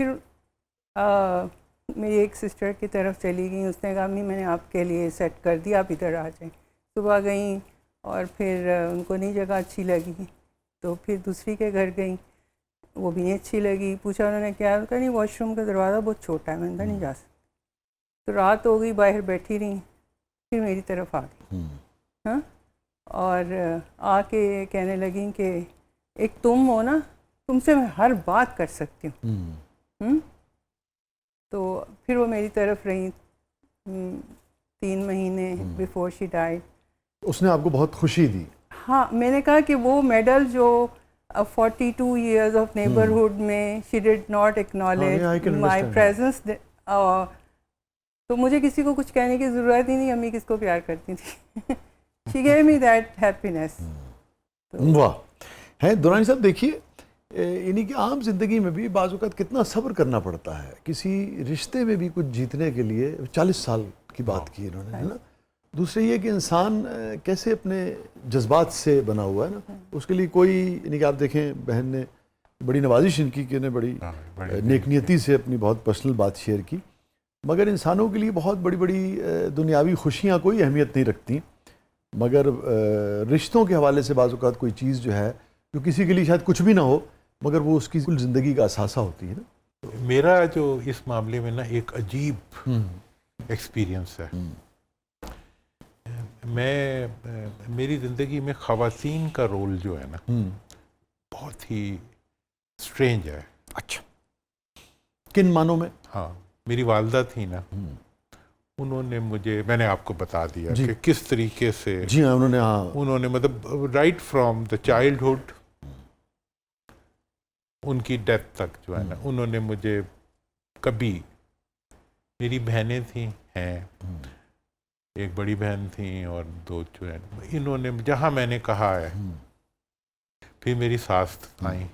پھر میری ایک سسٹر کی طرف چلی گئیں, اس نے کہا امی میں نے آپ کے لیے سیٹ کر دیا, آپ ادھر آ جائیں. صبح گئیں اور پھر ان کو نہیں جگہ اچھی لگی, تو پھر دوسری کے گھر گئیں, وہ بھی نہیں اچھی لگی. پوچھا انہوں نے کیا, کہا نہیں واش روم کا دروازہ بہت چھوٹا ہے, میں اندر نہیں جا سکتی. تو رات ہو گئی, باہر بیٹھی رہی, پھر میری طرف آ گئی ہاں, اور آ کے کہنے لگیں کہ ایک تم ہو نا, تم سے میں ہر بات کر سکتی ہوں. تو پھر وہ میری طرف رہی 3 مہینے بیفور شی ڈائیڈ. اس نے آپ کو بہت خوشی دی. ہاں, میں نے کہا کہ وہ میڈل جو 42 years of neighborhood میں she did not acknowledge my presence, تو مجھے کسی کو کچھ کہنے کی ضرورت ہی نہیں, امی کس کو پیار کرتی تھی. she gave me that happiness. واہ. ہے درانی صاحب, دیکھیے یعنی کہ عام زندگی میں بھی بعض اوقات کتنا صبر کرنا پڑتا ہے. کسی رشتے میں بھی کچھ جیتنے کے لیے 40 سال کی بات کی انہوں نے, ہے نا. دوسرے یہ کہ انسان کیسے اپنے جذبات سے بنا ہوا ہے نا, اس کے لیے کوئی یعنی کہ آپ دیکھیں بہن نے بڑی نوازش ان کی کہ انہیں بڑی نیک نیتی سے اپنی بہت پرسنل بات شیئر کی, مگر انسانوں کے لیے بہت بڑی بڑی دنیاوی خوشیاں کوئی اہمیت نہیں رکھتی, مگر رشتوں کے حوالے سے بعض اوقات کوئی چیز جو ہے جو کسی کے لیے شاید کچھ بھی نہ ہو مگر وہ اس کی کل زندگی کا اثاثہ ہوتی ہے نا. میرا جو اس معاملے میں نا ایک عجیب ایکسپیرینس ہے. میری زندگی میں خواتین کا رول جو ہے نا بہت ہی اسٹرینج ہے. اچھا, کن معنوں میں؟ ہاں, میری والدہ تھی نا, انہوں نے مجھے, میں نے آپ کو بتا دیا کہ کس طریقے سے جی ہاں انہوں نے مطلب رائٹ فرام دا چائلڈہڈ ان کی ڈیتھ تک جو ہے نا, انہوں نے مجھے کبھی, میری بہنیں تھیں, ہیں ایک بڑی بہن تھیں اور 2 جو ہیں, انہوں نے جہاں میں نے کہا ہے, پھر میری ساس آئیں,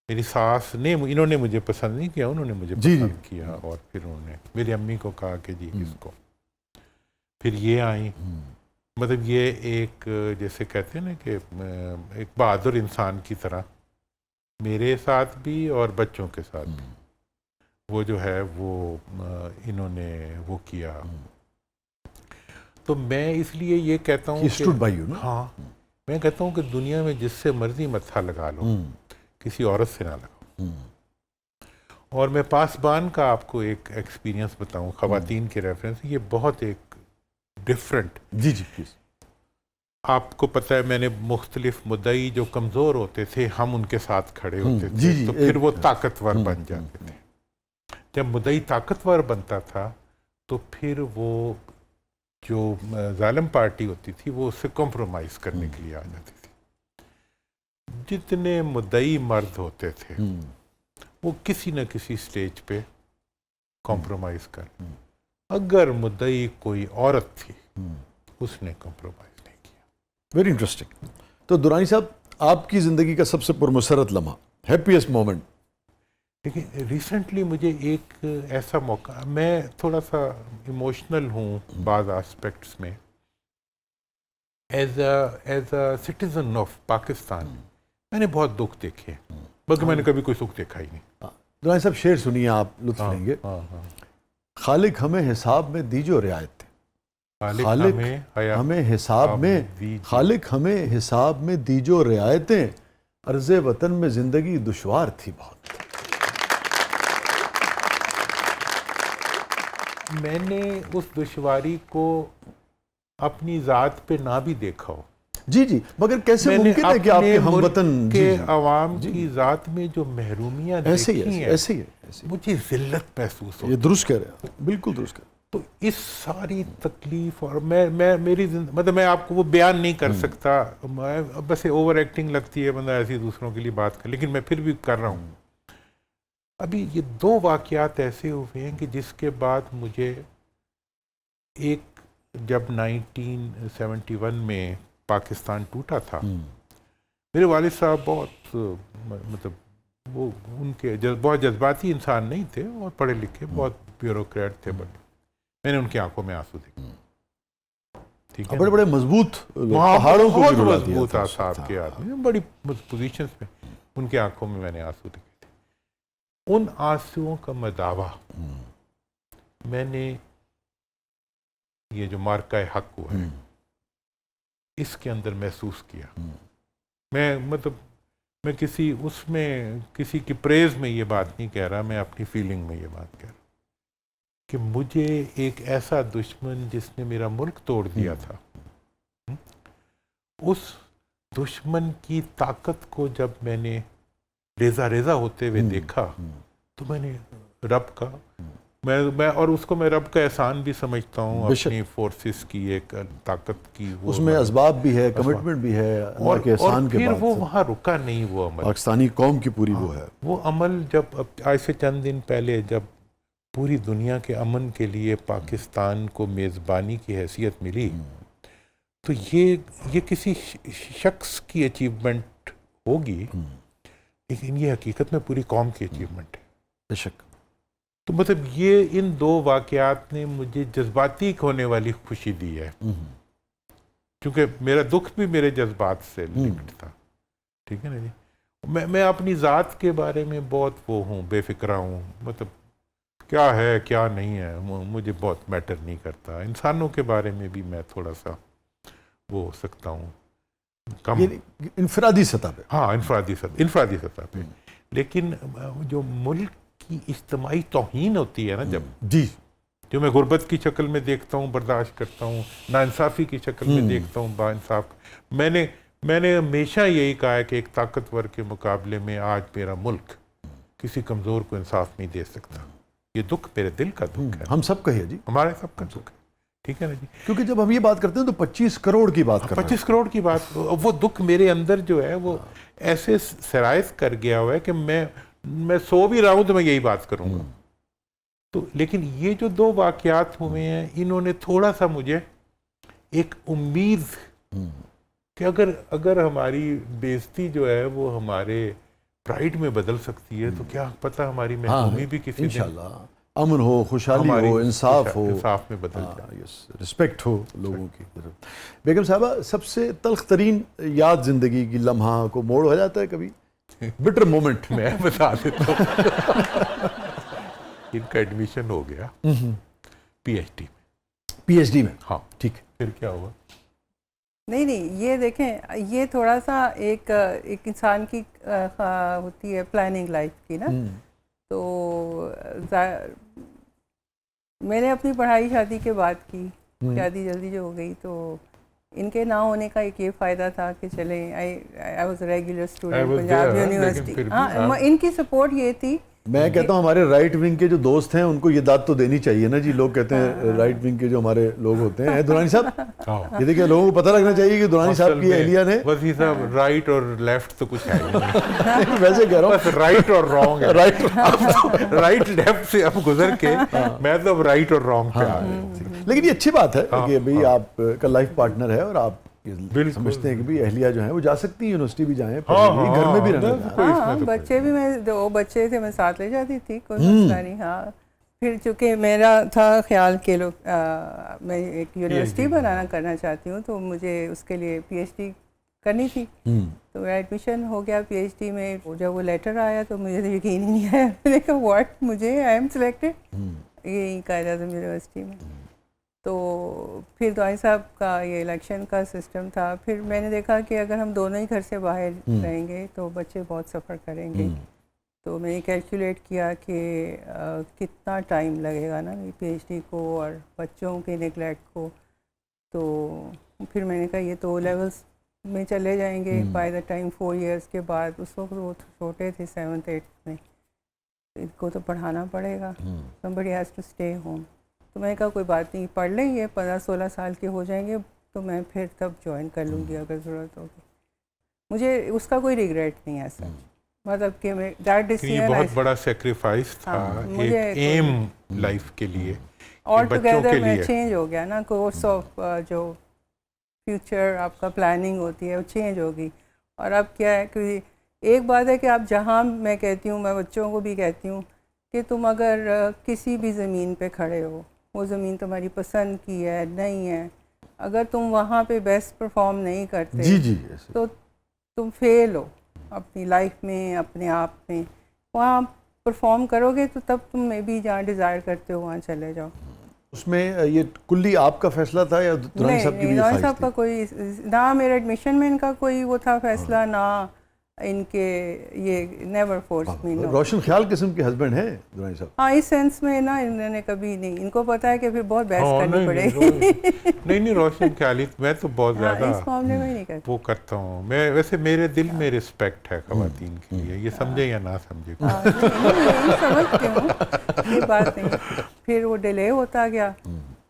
میری ساس نے, انہوں نے مجھے پسند نہیں کیا, انہوں نے مجھے پسند کیا, اور پھر انہوں نے میری امی کو کہا کہ جی اس کو, پھر یہ آئیں. مطلب یہ ایک جیسے کہتے ہیں نا کہ ایک بہادر انسان کی طرح میرے ساتھ بھی اور بچوں کے ساتھ بھی وہ جو ہے وہ انہوں نے وہ کیا. تو میں اس لیے یہ کہتا ہوں کہ ہاں, میں کہتا ہوں کہ دنیا میں جس سے مرضی متھا لگا لو, کسی عورت سے نہ لگاؤ. اور میں پاسبان کا آپ کو ایک ایکسپیرینس بتاؤں خواتین کے ریفرنس, یہ بہت ایک ڈفرینٹ. G G please. آپ کو پتہ ہے میں نے مختلف مدعی جو کمزور ہوتے تھے ہم ان کے ساتھ کھڑے ہوتے تھے, تو پھر وہ طاقتور بن جاتے تھے. جب مدعی طاقتور بنتا تھا تو پھر وہ جو ظالم پارٹی ہوتی تھی وہ اس سے کمپرومائز کرنے کے لیے آ جاتی تھی. جتنے مدعی مرد ہوتے تھے وہ کسی نہ کسی سٹیج پہ کمپرومائز کر, اگر مدعی کوئی عورت تھی اس نے کمپرومائز نہیں کیا. Very interesting. تو درانی صاحب, آپ کی زندگی کا سب سے پرمسرت لمحہ, ہیپیسٹ مومنٹ؟ دیکھیں ریسنٹلی مجھے ایک ایسا موقع, میں تھوڑا سا ایموشنل ہوں بعض آسپیکٹس میں, as a citizen of Pakistan میں نے بہت دکھ دیکھے, بلکہ میں نے کبھی کوئی سکھ دیکھا ہی نہیں. درانی صاحب شعر سنیے, آپ لطف لیں گے. خالق ہمیں حساب میں دیجو رعایت, خالق ہمیں حساب میں, خالق ہمیں حساب میں دیجو رعایتیں, عرض وطن میں زندگی دشوار تھی بہت. میں نے اس دشواری کو اپنی ذات پہ نہ بھی دیکھا ہو. جی جی, مگر کیسے ممکن ہے کہ آپ کے ہم وطن کے عوام کی ذات میں جو محرومیاں دیکھی ہیں, ایسے ہی ہے, مجھے ذلت محسوس ہو. یہ درست کہہ رہے ہیں, بالکل درست کہہ رہے ہیں. تو اس ساری تکلیف, اور میری مطلب میں آپ کو وہ بیان نہیں کر سکتا, بس اوور ایکٹنگ لگتی ہے بندہ ایسی دوسروں کے لیے بات کر, لیکن میں پھر بھی کر رہا ہوں. ابھی یہ 2 واقعات ایسے ہوئے ہیں کہ جس کے بعد مجھے ایک, جب 1971 میں پاکستان ٹوٹا تھا, میرے والد صاحب بہت مطلب وہ ان کے بہت جذباتی انسان نہیں تھے, اور پڑھے لکھے بہت بیوروکریٹ تھے, بٹ میں نے ان کی آنکھوں میں آنسو دیکھے. ٹھیک ہے, بڑے بڑے مضبوط پہاڑوں کو بہت مضبوط صاحب کے آدمی, بڑی پوزیشنز پہ, ان کی آنکھوں میں نے آنسو دیکھے. ان آنسوؤں کا مداوع میں نے یہ جو مارکہ حق ہوا ہے اس کے اندر محسوس کیا. میں کسی کی پریز میں یہ بات نہیں کہہ رہا, میں اپنی فیلنگ میں یہ بات کہہ رہا کہ مجھے ایک ایسا دشمن جس نے میرا ملک توڑ دیا تھا, اس دشمن کی طاقت کو جب میں نے ریزہ ریزہ ہوتے ہوئے دیکھا تو میں نے رب کا میں اور اس کو میں رب کا احسان بھی سمجھتا ہوں, اپنی فورسز کی ایک طاقت کی, اس میں اسباب بھی ہے, کمٹمنٹ بھی ہے اللہ کے احسان کے بعد. پھر وہ وہاں رکا نہیں, وہ عمل پاکستانی قوم کی پوری وہ ہے. وہ عمل جب آج سے چند دن پہلے جب پوری دنیا کے امن کے لیے پاکستان کو میزبانی کی حیثیت ملی تو یہ کسی شخص کی اچیومنٹ ہوگی, لیکن یہ حقیقت میں پوری قوم کی اچیومنٹ ہے. بے شک. تو مطلب یہ ان دو واقعات نے مجھے جذباتی ہونے والی خوشی دی ہے, کیونکہ میرا دکھ بھی میرے جذبات سے لنکڈ تھا. ٹھیک ہے نا جی. میں اپنی ذات کے بارے میں بہت وہ ہوں, بے فکرہ ہوں, مطلب کیا ہے کیا نہیں ہے مجھے بہت میٹر نہیں کرتا. انسانوں کے بارے میں بھی میں تھوڑا سا وہ ہو سکتا ہوں کم, انفرادی سطح پہ. ہاں انفرادی سطح پہ. لیکن جو ملک کی اجتماعی توہین ہوتی ہے نا, جی جو میں غربت کی شکل میں دیکھتا ہوں برداشت کرتا ہوں, ناانصافی کی شکل میں دیکھتا ہوں با انصاف, میں نے ہمیشہ یہی کہا ہے کہ ایک طاقتور کے مقابلے میں آج میرا ملک کسی کمزور کو انصاف نہیں دے سکتا. یہ دکھ میرے دل کا دکھ ہے, ہم سب کا ہے جی, ہمارے سب کا دکھ ہے. ٹھیک ہے نا جی. کیونکہ جب ہم یہ بات کرتے ہیں تو 25 کروڑ کی بات کرتے ہیں. 25 کروڑ کی بات, وہ دکھ میرے اندر جو ہے وہ ایسے سرایت کر گیا ہوا ہے کہ میں سو بھی رہا ہوں تو میں یہی بات کروں گا. تو لیکن یہ جو دو واقعات ہوئے ہیں انہوں نے تھوڑا سا مجھے ایک امید کہ اگر ہماری بےزتی جو ہے وہ ہمارے پرائیڈ میں بدل سکتی ہے تو کیا پتہ ہماری محرومی بھی کسی دن انشاءاللہ امن ہو, خوشحالی ہو, انصاف ہو, انصاف میں بدل جائے, رسپیکٹ ہو لوگوں کی. بیگم صاحبہ, سب سے تلخ ترین یاد زندگی کی لمحہ کو موڑ ہو جاتا ہے کبھی, بٹر مومنٹ؟ میں بتا دیتا ہوں. ان کا ایڈمیشن ہو گیا پی ایچ ڈی میں. ہاں ٹھیک. پھر کیا ہوا؟ نہیں یہ دیکھیں, یہ تھوڑا سا ایک انسان کی ہوتی ہے پلاننگ لائف کی نا. تو میں نے اپنی پڑھائی شادی کے بعد کی, شادی جلدی جو ہو گئی تو ان کے نہ ہونے کا ایک یہ فائدہ تھا کہ چلیں I was regular student Punjab university. ہاں, ان کی سپورٹ یہ تھی. میں کہتا ہوں ہمارے رائٹ ونگ کے جو دوست ہیں ان کو یہ داد تو دینی چاہیے نا جی. لوگ کہتے ہیں رائٹ ونگ کے جو ہمارے لوگ ہوتے ہیں, دورانی صاحب یہ دیکھیں لوگوں کو پتہ لگنا چاہیے کہ دورانی صاحب کی اہلیہ نے وزیر صاحب رائٹ اور لیفٹ تو کچھ ہے نہیں, ویسے کہہ رہا ہوں بس رائٹ اور رانگ ہے. رائٹ لیفٹ سے اب گزر کے میں تو اب رائٹ اور رانگ پہ آ رہا ہوں. لیکن یہ اچھی بات ہے کہ بھئی آپ کا لائف پارٹنر ہے اور آپ سمجھتے ہیں کہ بھی اہلیہ جو ہیں وہ جا سکتی ہیں, یونیورسٹی بھی جائیں, گھر میں بھی رہنا. ہاں بچے بھی, میں دو بچے تھے میں ساتھ لے جاتی تھی, کوئی مسئلہ نہیں. ہاں پھر چونکہ میرا تھا خیال کہ لوگ میں ایک یونیورسٹی بنانا کرنا چاہتی ہوں تو مجھے اس کے لیے پی ایچ ڈی کرنی تھی. تو میرا ایڈمیشن ہو گیا پی ایچ ڈی میں. جب وہ لیٹر آیا تو مجھے تو یقین ہی نہیں آیا. میں نے کہا واٹ, مجھے آئی ایم سلیکٹڈ یہی قائد اعظم یونیورسٹی میں. تو پھر دعائی صاحب کا یہ الیکشن کا سسٹم تھا. پھر میں نے دیکھا کہ اگر ہم دونوں ہی گھر سے باہر رہیں گے تو بچے بہت سفر کریں گے. تو میں نے کیلکولیٹ کیا کہ کتنا ٹائم لگے گا نا پی ایچ ڈی کو اور بچوں کے نیگلیکٹ کو. تو پھر میں نے کہا یہ تو لیولس میں چلے جائیں گے بائی دا ٹائم 4 ایئرس کے بعد. اس وقت وہ چھوٹے تھے 7th 8th میں, ان کو تو پڑھانا پڑے گا. somebody has to stay home. تو میں نے کہا کوئی بات نہیں, پڑھ لیں گے, 15-16 سال کے ہو جائیں گے تو میں پھر تب جوائن کر لوں گی اگر ضرورت ہوگی. مجھے اس کا کوئی ریگریٹ نہیں ہے سر, مطلب کہ میں دیٹ ڈیسیژن یہ بہت بڑا سیکریفائس تھا ایک ایم لائف کے لیے. آل ٹوگیدر میں چینج ہو گیا نا, کورس آف جو فیوچر آپ کا پلاننگ ہوتی ہے وہ چینج ہوگی. اور اب کیا ہے کہ ایک بات ہے کہ آپ جہاں, میں کہتی ہوں, میں بچوں کو بھی کہتی ہوں کہ تم اگر کسی بھی زمین پہ کھڑے ہو, وہ زمین تمہاری پسند کی ہے نہیں ہے, اگر تم وہاں پہ بیسٹ پرفارم نہیں کرتے تو تم فیل ہو اپنی لائف میں, اپنے آپ میں. وہاں پرفارم کرو گے تو تب تم میں بھی جہاں ڈیزائر کرتے ہو وہاں چلے جاؤ. اس میں یہ کلی آپ کا فیصلہ تھا یا دورانی صاحب کی بھی دورانی صاحب خواہش کا کوئی نہ میرا ایڈمیشن میں ان کا کوئی وہ تھا فیصلہ, نہ ان کے یہ نیور فورس می. روشن خیال قسم کے ہسبینڈ ہیں دورانی صاحب. ہاں اس سینس میں نا انہوں نے کبھی نہیں, ان کو پتا ہے کہ پھر بہت بحث کرنی پڑے گی. نہیں روشن خیالی میں تو بہت زیادہ اس معاملے میں نہیں کرتا وہ کرتا ہوں میں. ویسے میرے دل میں رسپیکٹ ہے خواتین کے لیے, یہ سمجھے یا نہ سمجھے. سمجھتی ہوں یہ بات نہیں. پھر وہ ڈیلے ہوتا گیا.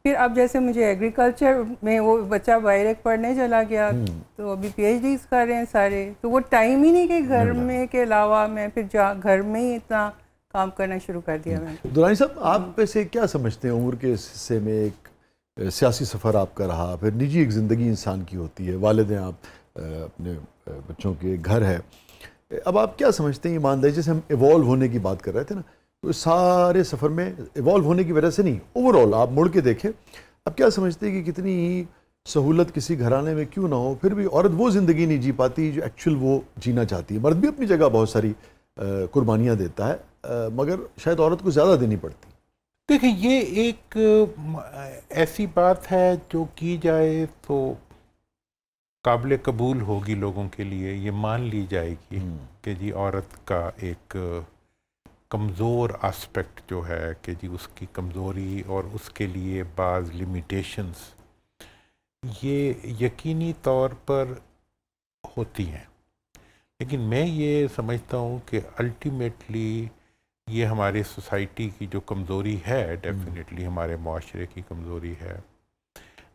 پھر اب جیسے مجھے ایگریکلچر میں وہ بچہ باہر پڑھنے چلا گیا, تو ابھی پی ایچ ڈیز کر رہے ہیں سارے, تو وہ ٹائم ہی نہیں کہ گھر میں کے علاوہ میں پھر گھر میں ہی اتنا کام کرنا شروع کر دیا میں. دورانی صاحب آپ پہ سے کیا سمجھتے ہیں عمر کے اس حصے میں ایک سیاسی سفر آپ کا رہا, پھر نجی ایک زندگی انسان کی ہوتی ہے, والد ہیں آپ, اپنے بچوں کے گھر ہے, اب آپ کیا سمجھتے ہیں ایمانداری جیسے ہم ایوالو ہونے کی بات کر رہے تھے نا, تو اس سارے سفر میں ایوالو ہونے کی وجہ سے نہیں, اوور آل آپ مڑ کے دیکھیں اب کیا سمجھتے ہیں کہ کتنی ہی سہولت کسی گھرانے میں کیوں نہ ہو پھر بھی عورت وہ زندگی نہیں جی پاتی جو ایکچوئل وہ جینا چاہتی ہے. مرد بھی اپنی جگہ بہت ساری قربانیاں دیتا ہے, مگر شاید عورت کو زیادہ دینی پڑتی. دیکھیں یہ ایک ایسی بات ہے جو کی جائے تو قابل قبول ہوگی لوگوں کے لیے, یہ مان لی جائے گی کہ جی عورت کا ایک کمزور آسپیکٹ جو ہے کہ جی اس کی کمزوری اور اس کے لیے بعض لیمیٹیشنز یہ یقینی طور پر ہوتی ہیں. لیکن میں یہ سمجھتا ہوں کہ الٹیمیٹلی یہ ہمارے سوسائٹی کی جو کمزوری ہے, ڈیفینیٹلی ہمارے معاشرے کی کمزوری ہے,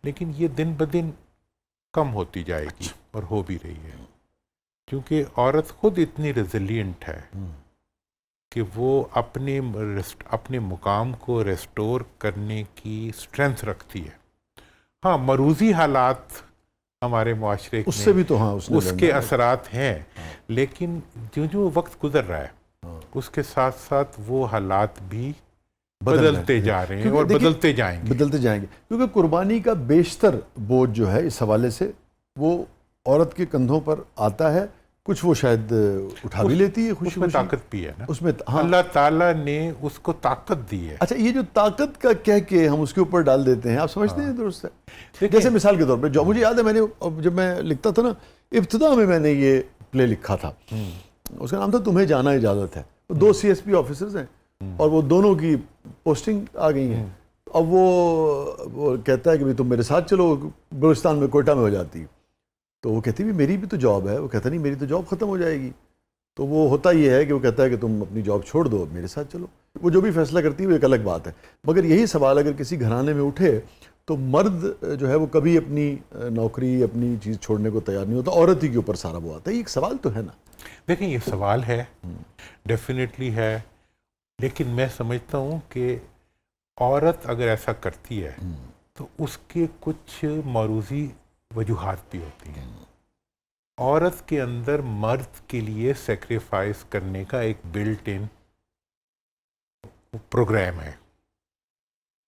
لیکن یہ دن بدن کم ہوتی جائے گی اور ہو بھی رہی ہے, کیونکہ عورت خود اتنی ریزیلینٹ ہے کہ وہ اپنے مقام کو ریسٹور کرنے کی اسٹرینتھ رکھتی ہے. ہاں مروزی حالات ہمارے معاشرے اس سے بھی تو ہاں اس کے اثرات ہیں, لیکن جو وقت گزر رہا ہے اس کے ساتھ ساتھ وہ حالات بھی بدلتے جا رہے ہیں اور بدلتے جائیں گے, کیونکہ قربانی کا بیشتر بوجھ جو ہے اس حوالے سے وہ عورت کے کندھوں پر آتا ہے. کچھ وہ شاید اٹھا بھی لیتی ہے, اس میں طاقت بھی ہے نا, اس میں اللہ تعالیٰ نے اس کو طاقت دی ہے. اچھا یہ جو طاقت کا کہہ کے ہم اس کے اوپر ڈال دیتے ہیں, آپ سمجھتے ہیں درست ہے؟ جیسے مثال کے طور پہ جو مجھے یاد ہے, میں نے جب میں لکھتا تھا نا ابتدا میں نے یہ پلے لکھا تھا, اس کا نام تھا تمہیں جانا اجازت ہے. 2 CSP آفیسرز ہیں اور وہ دونوں کی پوسٹنگ آ گئی ہیں. اب وہ کہتا ہے کہ تم میرے ساتھ چلو, بلوچستان میں کوئٹہ میں ہو جاتی. تو وہ کہتی بھی میری بھی تو جاب ہے, وہ کہتا نہیں میری تو جاب ختم ہو جائے گی. تو وہ ہوتا یہ ہے کہ وہ کہتا ہے کہ تم اپنی جاب چھوڑ دو, میرے ساتھ چلو. وہ جو بھی فیصلہ کرتی ہے وہ ایک الگ بات ہے, مگر یہی سوال اگر کسی گھرانے میں اٹھے تو مرد جو ہے وہ کبھی اپنی نوکری اپنی چیز چھوڑنے کو تیار نہیں ہوتا, عورت ہی کے اوپر سارا وہ آتا ہے. یہ ایک سوال تو ہے نا. دیکھیں یہ سوال ہے, ڈیفینیٹلی ہے, لیکن میں سمجھتا ہوں کہ عورت اگر ایسا کرتی ہے تو اس کے کچھ موروثی وجوہات بھی ہوتی ہیں. عورت کے اندر مرد کے لیے سیکریفائس کرنے کا ایک بلٹ ان پروگرام ہے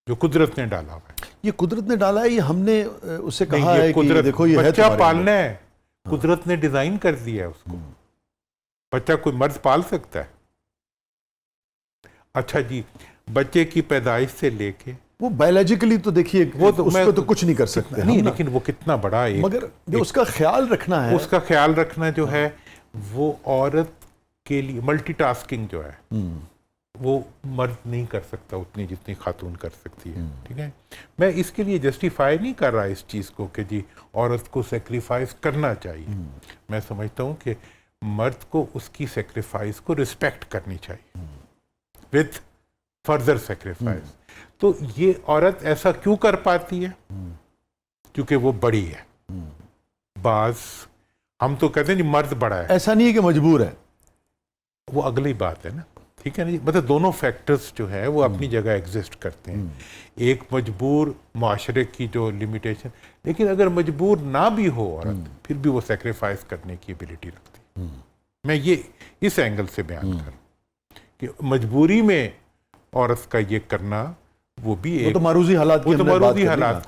جو قدرت نے ڈالا ہوا ہے. یہ قدرت نے ڈالا ہے, یہ ہم نے اس سے کہا ہے کہ دیکھو یہ بچہ پالنا ہے, قدرت نے ڈیزائن کر دیا ہے اس کو. بچہ کوئی مرد پال سکتا ہے؟ اچھا جی, بچے کی پیدائش سے لے کے وہ بایولوجیکلی تو دیکھیے اس پہ تو کچھ نہیں کر سکتے نہیں, لیکن وہ کتنا بڑا ایک, مگر جو اس کا خیال رکھنا ہے, اس کا خیال رکھنا جو ہے وہ عورت کے لیے ملٹی ٹاسکنگ جو ہے وہ مرد نہیں کر سکتا اتنی جتنی خاتون کر سکتی ہے. ٹھیک ہے, میں اس کے لیے جسٹیفائی نہیں کر رہا اس چیز کو کہ جی عورت کو سیکریفائس کرنا چاہیے. میں سمجھتا ہوں کہ مرد کو اس کی سیکریفائس کو رسپیکٹ کرنی چاہیے وتھ فردر سیکریفائس. تو یہ عورت ایسا کیوں کر پاتی ہے؟ کیونکہ وہ بڑی ہے. بعض ہم تو کہتے ہیں جی مرد بڑا ہے, ایسا نہیں ہے کہ مجبور ہے, وہ اگلی بات ہے نا. ٹھیک ہے نا جی, مطلب دونوں فیکٹرز جو ہیں وہ اپنی جگہ ایگزسٹ کرتے ہیں. ایک مجبور معاشرے کی جو لمیٹیشن, لیکن اگر مجبور نہ بھی ہو عورت پھر بھی وہ سیکریفائس کرنے کی ایبلٹی رکھتی. میں یہ اس اینگل سے بیان کر رہا ہوں کہ مجبوری میں عورت کا یہ کرنا وہ بھی ایک معروضی حالات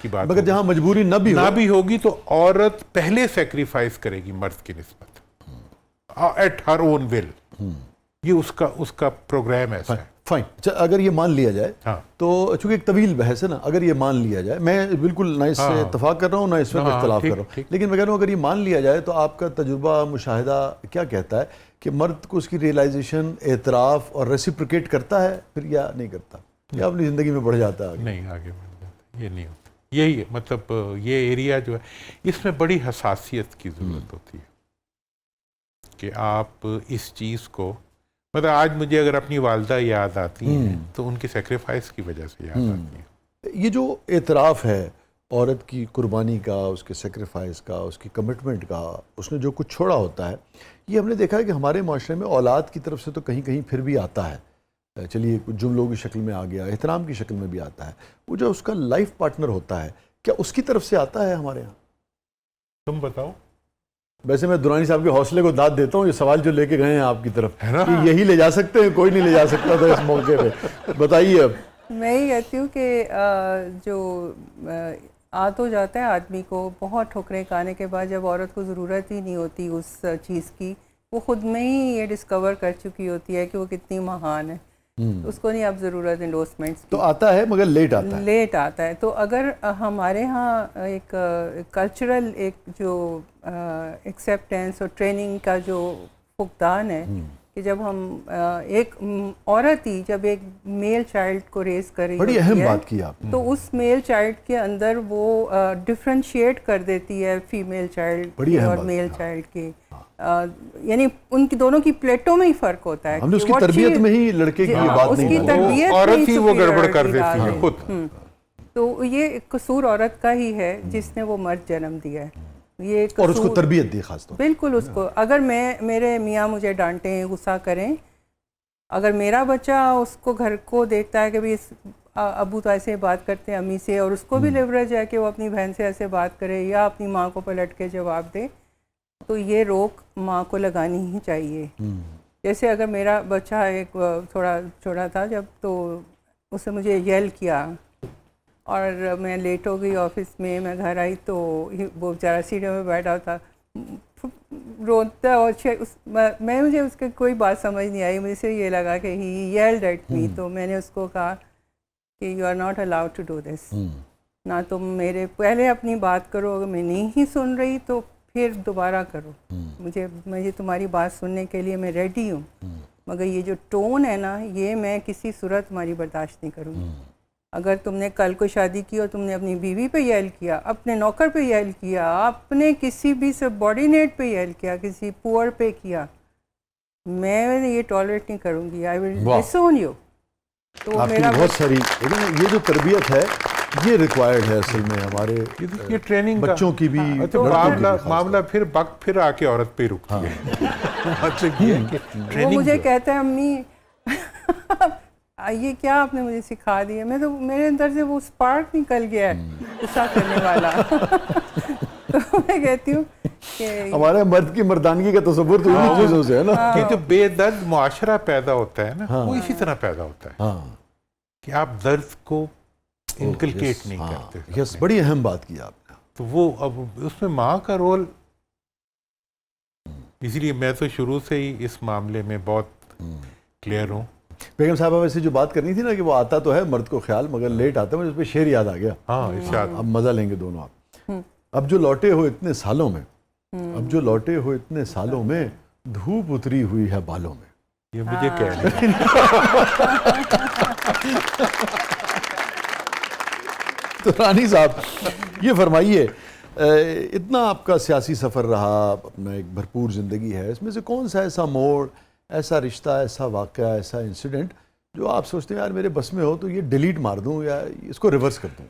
کی بات, مگر جہاں مجبوری نہ بھی ہوگی تو عورت پہلے سیکریفائس کرے گی مرد کی نسبت ایٹ ہر اون ول. یہ اس کا پروگرام ایسا ہے. فائن. اچھا اگر یہ مان لیا جائے ہاں تو چونکہ ایک طویل بحث ہے نا, اگر یہ مان لیا جائے, میں بالکل نہ اس سے اتفاق کر رہا ہوں نہ اس وقت اختلاف کر رہا ہوں, لیکن میں کہہ رہا ہوں اگر یہ مان لیا جائے تو آپ کا تجربہ مشاہدہ کیا کہتا ہے کہ مرد کو اس کی ریئلائزیشن, اعتراف اور ریسیپریکیٹ کرتا ہے پھر یا نہیں کرتا, یا اپنی زندگی میں بڑھ جاتا ہے؟ نہیں, آگے بڑھ جاتا, یہ نہیں ہوتا. یہی مطلب یہ ایریا جو ہے اس میں بڑی حساسیت کی ضرورت ہوتی ہے کہ آپ اس چیز کو, مطلب آج مجھے اگر اپنی والدہ یاد آتی ہیں تو ان کی سیکریفائس کی وجہ سے یاد آتی ہیں. یہ جو اعتراف ہے عورت کی قربانی کا, اس کے سیکریفائس کا, اس کی کمٹمنٹ کا, اس نے جو کچھ چھوڑا ہوتا ہے, یہ ہم نے دیکھا ہے کہ ہمارے معاشرے میں اولاد کی طرف سے تو کہیں کہیں پھر بھی آتا ہے, چلیے کچھ جملوں کی شکل میں آ گیا, احترام کی شکل میں بھی آتا ہے. وہ جو اس کا لائف پارٹنر ہوتا ہے, کیا اس کی طرف سے آتا ہے ہمارے ہاں؟ تم بتاؤ. ویسے میں درانی صاحب کے حوصلے کو داد دیتا ہوں, یہ سوال جو لے کے گئے ہیں آپ کی طرف, یہی لے جا سکتے ہیں, کوئی نہیں لے جا سکتا تھا اس موقع پہ. بتائیے. اب میں یہ کہتی ہوں کہ جو آ تو جاتا ہے آدمی کو بہت ٹھوکریں کھانے کے بعد, جب عورت کو ضرورت ہی نہیں ہوتی اس چیز کی, وہ خود میں ہی یہ ڈسکور کر چکی ہوتی ہے کہ وہ کتنی مہان ہے, اس کو نہیں اب ضرورت انڈورسمنٹس کی. تو آتا ہے مگر لیٹ آتا ہے. لیٹ آتا ہے. تو اگر ہمارے ہاں ایک کلچرل ایک جو ایکسیپٹینس اور ٹریننگ کا جو فقدان ہے کہ جب ہم ایک عورت ہی جب ایک میل چائلڈ کو ریز کر رہی بڑی اہم بات کی آپ نے, تو اس میل چائلڈ کے اندر وہ ڈفرینشیٹ کر دیتی ہے فیمیل چائلڈ اور میل چائلڈ کے, یعنی ان کی دونوں کی پلیٹوں میں ہی فرق ہوتا ہے. ہم نے اس کی تربیت میں ہی لڑکے کی بات نہیں کی, عورت ہی وہ گڑبڑ کر دیتی ہے خود. تو یہ قصور عورت کا ہی ہے جس نے وہ مرد جنم دیا ہے, یہ اور اس کو تربیت دی خاص طور. بالکل. اس کو اگر میرے میاں مجھے ڈانٹیں, غصہ کریں, اگر میرا بچہ اس کو گھر کو دیکھتا ہے کہ بھائی ابو تو ایسے بات کرتے ہیں امی سے, اور اس کو بھی لیوریج ہے کہ وہ اپنی بہن سے ایسے بات کرے یا اپنی ماں کو پلٹ کے جواب دے, تو یہ روک ماں کو لگانی ہی چاہیے. جیسے اگر میرا بچہ ایک تھوڑا چھوٹا تھا جب, تو اس نے مجھے یل کیا اور میں لیٹ ہو گئی آفس میں, میں گھر آئی تو وہ بیچارہ سیڑھیوں میں بیٹھا تھا روتا, اور مجھے اس کی کوئی بات سمجھ نہیں آئی, مجھے سے یہ لگا کہ ہی ییلڈ ایٹ می. تو میں نے اس کو کہا کہ you are not allowed to do this, نہ تم میرے پہلے اپنی بات کرو, اگر میں نہیں سن رہی تو پھر دوبارہ کرو, مجھے تمہاری بات سننے کے لیے میں ریڈی ہوں, مگر یہ جو ٹون ہے نا, یہ میں کسی صورت تمہاری برداشت نہیں کروں گی. اگر تم نے کل کو شادی کی اور تم نے اپنی بیوی پہ یل کیا, اپنے نوکر پہ یل کیا, اپنے کسی بھی سب آرڈینیٹ پہ یل کیا, کسی پور پہ کیا, میں یہ ٹالریٹ نہیں کروں گی. آئی ول ڈسون یو. تو آپ کی بہت ساری یہ جو تربیت ہے یہ ریکوائرڈ ہے اصل میں ہمارے یہ ٹریننگ بچوں کی بھی. معاملہ پھر وقت پھر آ کے عورت پہ رکتی ہے. وہ مجھے کہتا ہے امی یہ کیا آپ نے مجھے سکھا دیا, میں تو میرے اندر سے وہ اسپارک نکل گیا ہے غصہ کرنے والا. تو میں کہتی ہوں کہ ہمارے مرد کی مردانگی کا تصور تو انہی چیزوں سے ہے نا. یہ جو بے درد معاشرہ پیدا ہوتا ہے نا, وہ اسی طرح پیدا ہوتا ہے کہ آپ درد کو انکلکیٹ نہیں کرتے. یس, بڑی اہم بات کی آپ نے. تو وہ اب اس میں ماں کا رول, اسی لیے میں تو شروع سے ہی اس معاملے میں بہت کلیئر ہوں. بیگم صاحبہ ویسے جو بات کرنی تھی نا کہ وہ آتا تو ہے مرد کو خیال مگر لیٹ آتا ہے, مجھے اس پہ شعر یاد آ گیا. اب مزہ لیں گے دونوں آپ. اب جو لوٹے ہو اتنے سالوں میں, اب جو لوٹے ہو اتنے سالوں میں, دھوپ اتری ہوئی ہے بالوں میں. یہ مجھے کہہ رہے تو رانی صاحب یہ فرمائیے, اتنا آپ کا سیاسی سفر رہا, اپنا ایک بھرپور زندگی ہے, اس میں سے کون سا ایسا موڑ, ایسا رشتہ, ایسا واقعہ, ایسا انسیڈنٹ جو آپ سوچتے ہیں یار میرے بس میں ہو تو یہ ڈیلیٹ مار دوں یا اس کو ریورس کر دوں؟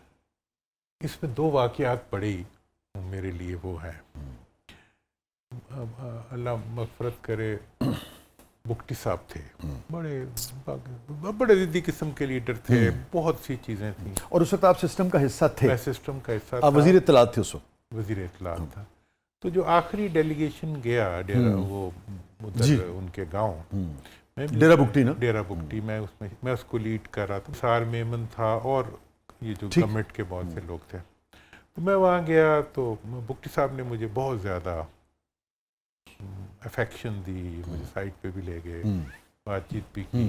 اس میں دو واقعات بڑے میرے لیے وہ ہیں. اللہ مغفرت کرے, بگٹی صاحب تھے, بڑے ضدی قسم کے لیڈر تھے, بہت سی چیزیں تھیں. اور اس وقت آپ سسٹم کا حصہ تھے؟ میں سسٹم کا حصہ تھا. آپ وزیر اطلاعات تھے اس وقت؟ وزیر اطلاعات تھا. تو جو آخری ڈیلیگیشن گیا ڈیرا, وہ ادھر ان کے گاؤں, ڈیرا بگٹی نا, ڈیرا بگٹی, میں اس کو لیڈ کر رہا تھا. سار میمن تھا اور یہ جو گورنمنٹ کے بہت سے لوگ تھے. تو میں وہاں گیا تو بگٹی صاحب نے مجھے بہت زیادہ افیکشن دی, مجھے سائٹ پہ بھی لے گئے, بات چیت بھی کی.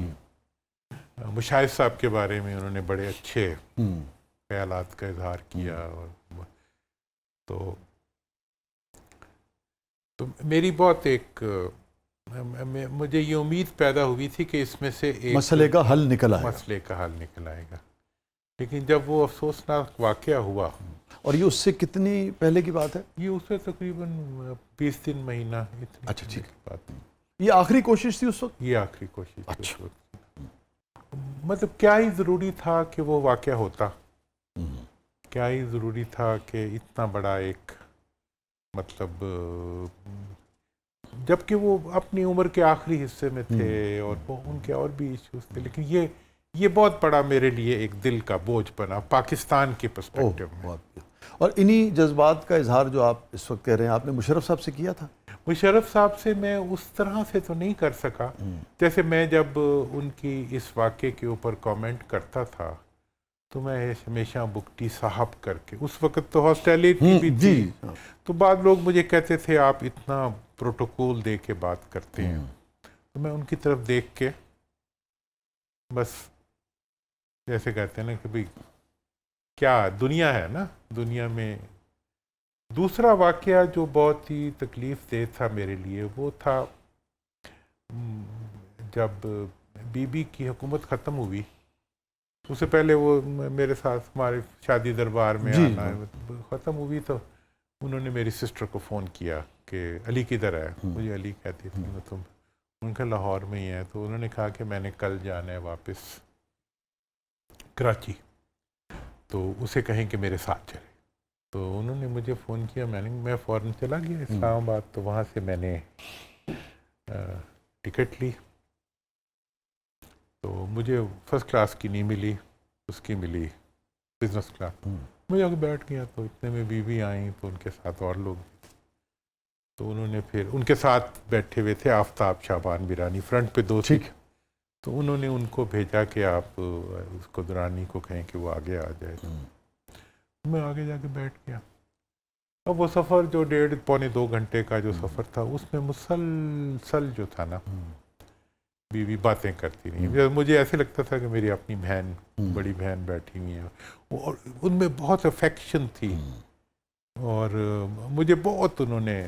مشاہد صاحب کے بارے میں انہوں نے بڑے اچھے خیالات کا اظہار کیا. اور تو میری بہت ایک مجھے یہ امید پیدا ہوئی تھی کہ اس میں سے ایک مسئلے کا حل نکل آئے گا. لیکن جب وہ افسوسناک واقعہ ہوا. اور یہ اس سے کتنی پہلے کی بات ہے؟ یہ اس سے تقریباً 20 دن مہینہ. اچھا ٹھیک بات. یہ آخری کوشش تھی اس وقت؟ یہ آخری کوشش تھی. اچھا. مطلب کیا ہی ضروری تھا کہ وہ واقعہ ہوتا, کیا ہی ضروری تھا کہ اتنا بڑا ایک مطلب, جبکہ وہ اپنی عمر کے آخری حصے میں تھے اور وہ ان کے اور بھی ایشوز تھے. لیکن یہ بہت بڑا میرے لیے ایک دل کا بوجھ بنا پاکستان کے پرسپیکٹو میں. اور انہی جذبات کا اظہار جو آپ اس وقت کہہ رہے ہیں آپ نے مشرف صاحب سے کیا تھا؟ مشرف صاحب سے میں اس طرح سے تو نہیں کر سکا. جیسے میں جب ان کی اس واقعے کے اوپر کامنٹ کرتا تھا تو میں ہمیشہ بگٹی صاحب کر کے, اس وقت تو ہاسٹیلیٹی بھی تھی, تو بعض لوگ مجھے کہتے تھے آپ اتنا پروٹوکول دے کے بات کرتے ہیں. تو میں ان کی طرف دیکھ کے بس جیسے کہتے ہیں نا کہ بھئی کیا دنیا ہے نا, دنیا میں. دوسرا واقعہ جو بہت ہی تکلیف دہ تھا میرے لیے وہ تھا جب بی بی کی حکومت ختم ہوئی. اس سے پہلے وہ میرے ساتھ ہمارے شادی دربار میں آنا ختم ہوئی تو انہوں نے میری سسٹر کو فون کیا کہ علی کدھر ہے. مجھے علی کہتی تھی تم, ان کا لاہور میں ہی ہے. تو انہوں نے کہا کہ میں نے کل جانا ہے واپس کراچی, تو اسے کہیں کہ میرے ساتھ چلے. تو انہوں نے مجھے فون کیا, میں فوراً چلا گیا اسلام آباد. تو وہاں سے میں نے ٹکٹ لی. تو مجھے فرسٹ کلاس کی نہیں ملی, اس کی ملی بزنس کلاس. میں جا کے بیٹھ گیا تو اتنے میں بی بی آئیں تو ان کے ساتھ اور لوگ. تو انہوں نے پھر ان کے ساتھ بیٹھے ہوئے تھے آفتاب شعبان بیرانی, فرنٹ پہ 2 سیٹ. تو انہوں نے ان کو بھیجا کہ آپ اس کو درانی کو کہیں کہ وہ آگے آ جائے. میں آگے جا کے بیٹھ گیا. اب وہ سفر جو 1.5 پونے 2 گھنٹے کا جو سفر تھا اس میں مسلسل جو تھا نا بیوی باتیں کرتی رہی. مجھے ایسے لگتا تھا کہ میری اپنی بہن, بڑی بہن بیٹھی ہوئی ہیں, اور ان میں بہت افیکشن تھی اور مجھے بہت انہوں نے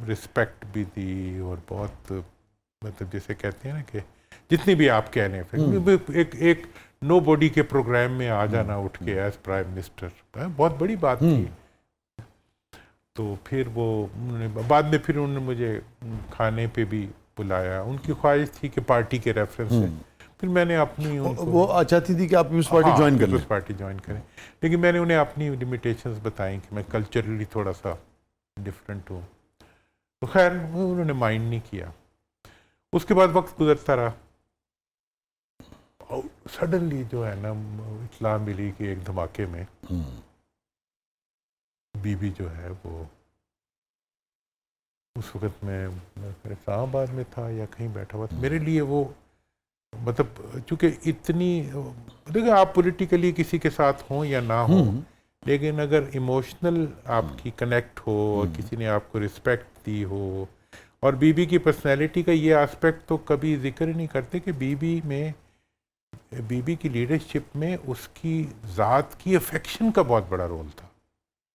رسپیکٹ بھی دی اور بہت مطلب جیسے کہتے ہیں نا کہ جتنی بھی آپ کہہ لیں پھر ایک نو باڈی کے پروگرام میں آ جانا اٹھ کے ایز پرائم منسٹر بہت بڑی بات تھی. تو پھر وہ انہوں نے بعد میں پھر انہوں نے مجھے کھانے پہ بھی بلایا. ان کی خواہش تھی کہ پارٹی کے ریفرنس سے, پھر میں نے اپنی وہ چاہتی تھی کہ آپ پیپلز پارٹی جوائن کریں. پیپلز پارٹی جوائن کریں, لیکن میں نے انہیں اپنی لمیٹیشنز بتائیں کہ میں کلچرلی تھوڑا سا ڈفرینٹ ہوں. تو خیر انہوں نے مائنڈ نہیں کیا. اس کے بعد وقت گزرتا رہا. سڈنلی جو ہے نا اطلاع ملی کہ ایک دھماکے میں بی بی جو ہے وہ اس وقت میں اسلام آباد میں تھا یا کہیں بیٹھا ہوا تھا. میرے لیے وہ مطلب چونکہ اتنی دیکھیں آپ پولیٹیکلی کسی کے ساتھ ہوں یا نہ ہوں, لیکن اگر ایموشنل آپ کی کنیکٹ ہو اور کسی نے آپ کو رسپیکٹ دی ہو, اور بی بی کی پرسنالٹی کا یہ آسپیکٹ تو کبھی ذکر ہی نہیں کرتے کہ بی بی کی لیڈرشپ میں اس کی ذات کی افیکشن کا بہت بڑا رول تھا.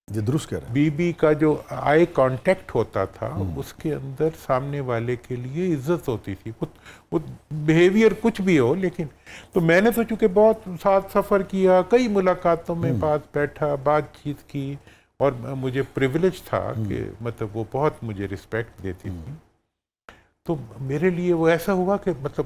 یہ درست کہہ رہے ہیں. بی بی کا جو آئی کانٹیکٹ ہوتا تھا اس کے اندر سامنے والے کے لیے عزت ہوتی تھی, وہ بیہیویئر کچھ بھی ہو. لیکن تو میں نے تو چونکہ بہت ساتھ سفر کیا, کئی ملاقاتوں میں پاس بیٹھا, بات چیت کی, اور مجھے پریویلیج تھا کہ مطلب وہ بہت مجھے رسپیکٹ دیتی تھی. تو میرے لیے وہ ایسا ہوا کہ مطلب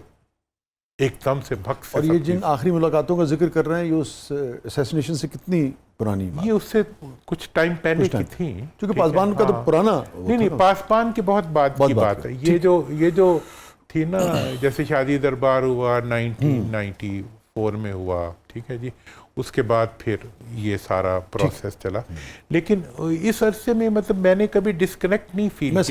ایک دم سے بھگ سے. اور یہ جن آخری ملاقاتوں کا ذکر کر رہے ہیں یہ اس اسیسینیشن سے کتنی پرانی بات؟ یہ اس سے کچھ ٹائم پہلے کی تھی, کیونکہ پاسبان کا تو پرانا نہیں پاسبان کے بہت بعد کی بات ہے. یہ جو تھی نا جیسے شادی دربار ہوا 1994 میں ہوا, ٹھیک ہے جی, اس کے بعد پھر یہ سارا پروسیس چلا. لیکن اس عرصے میں مطلب میں نے کبھی ڈسکنیکٹ نہیں فیل کیا.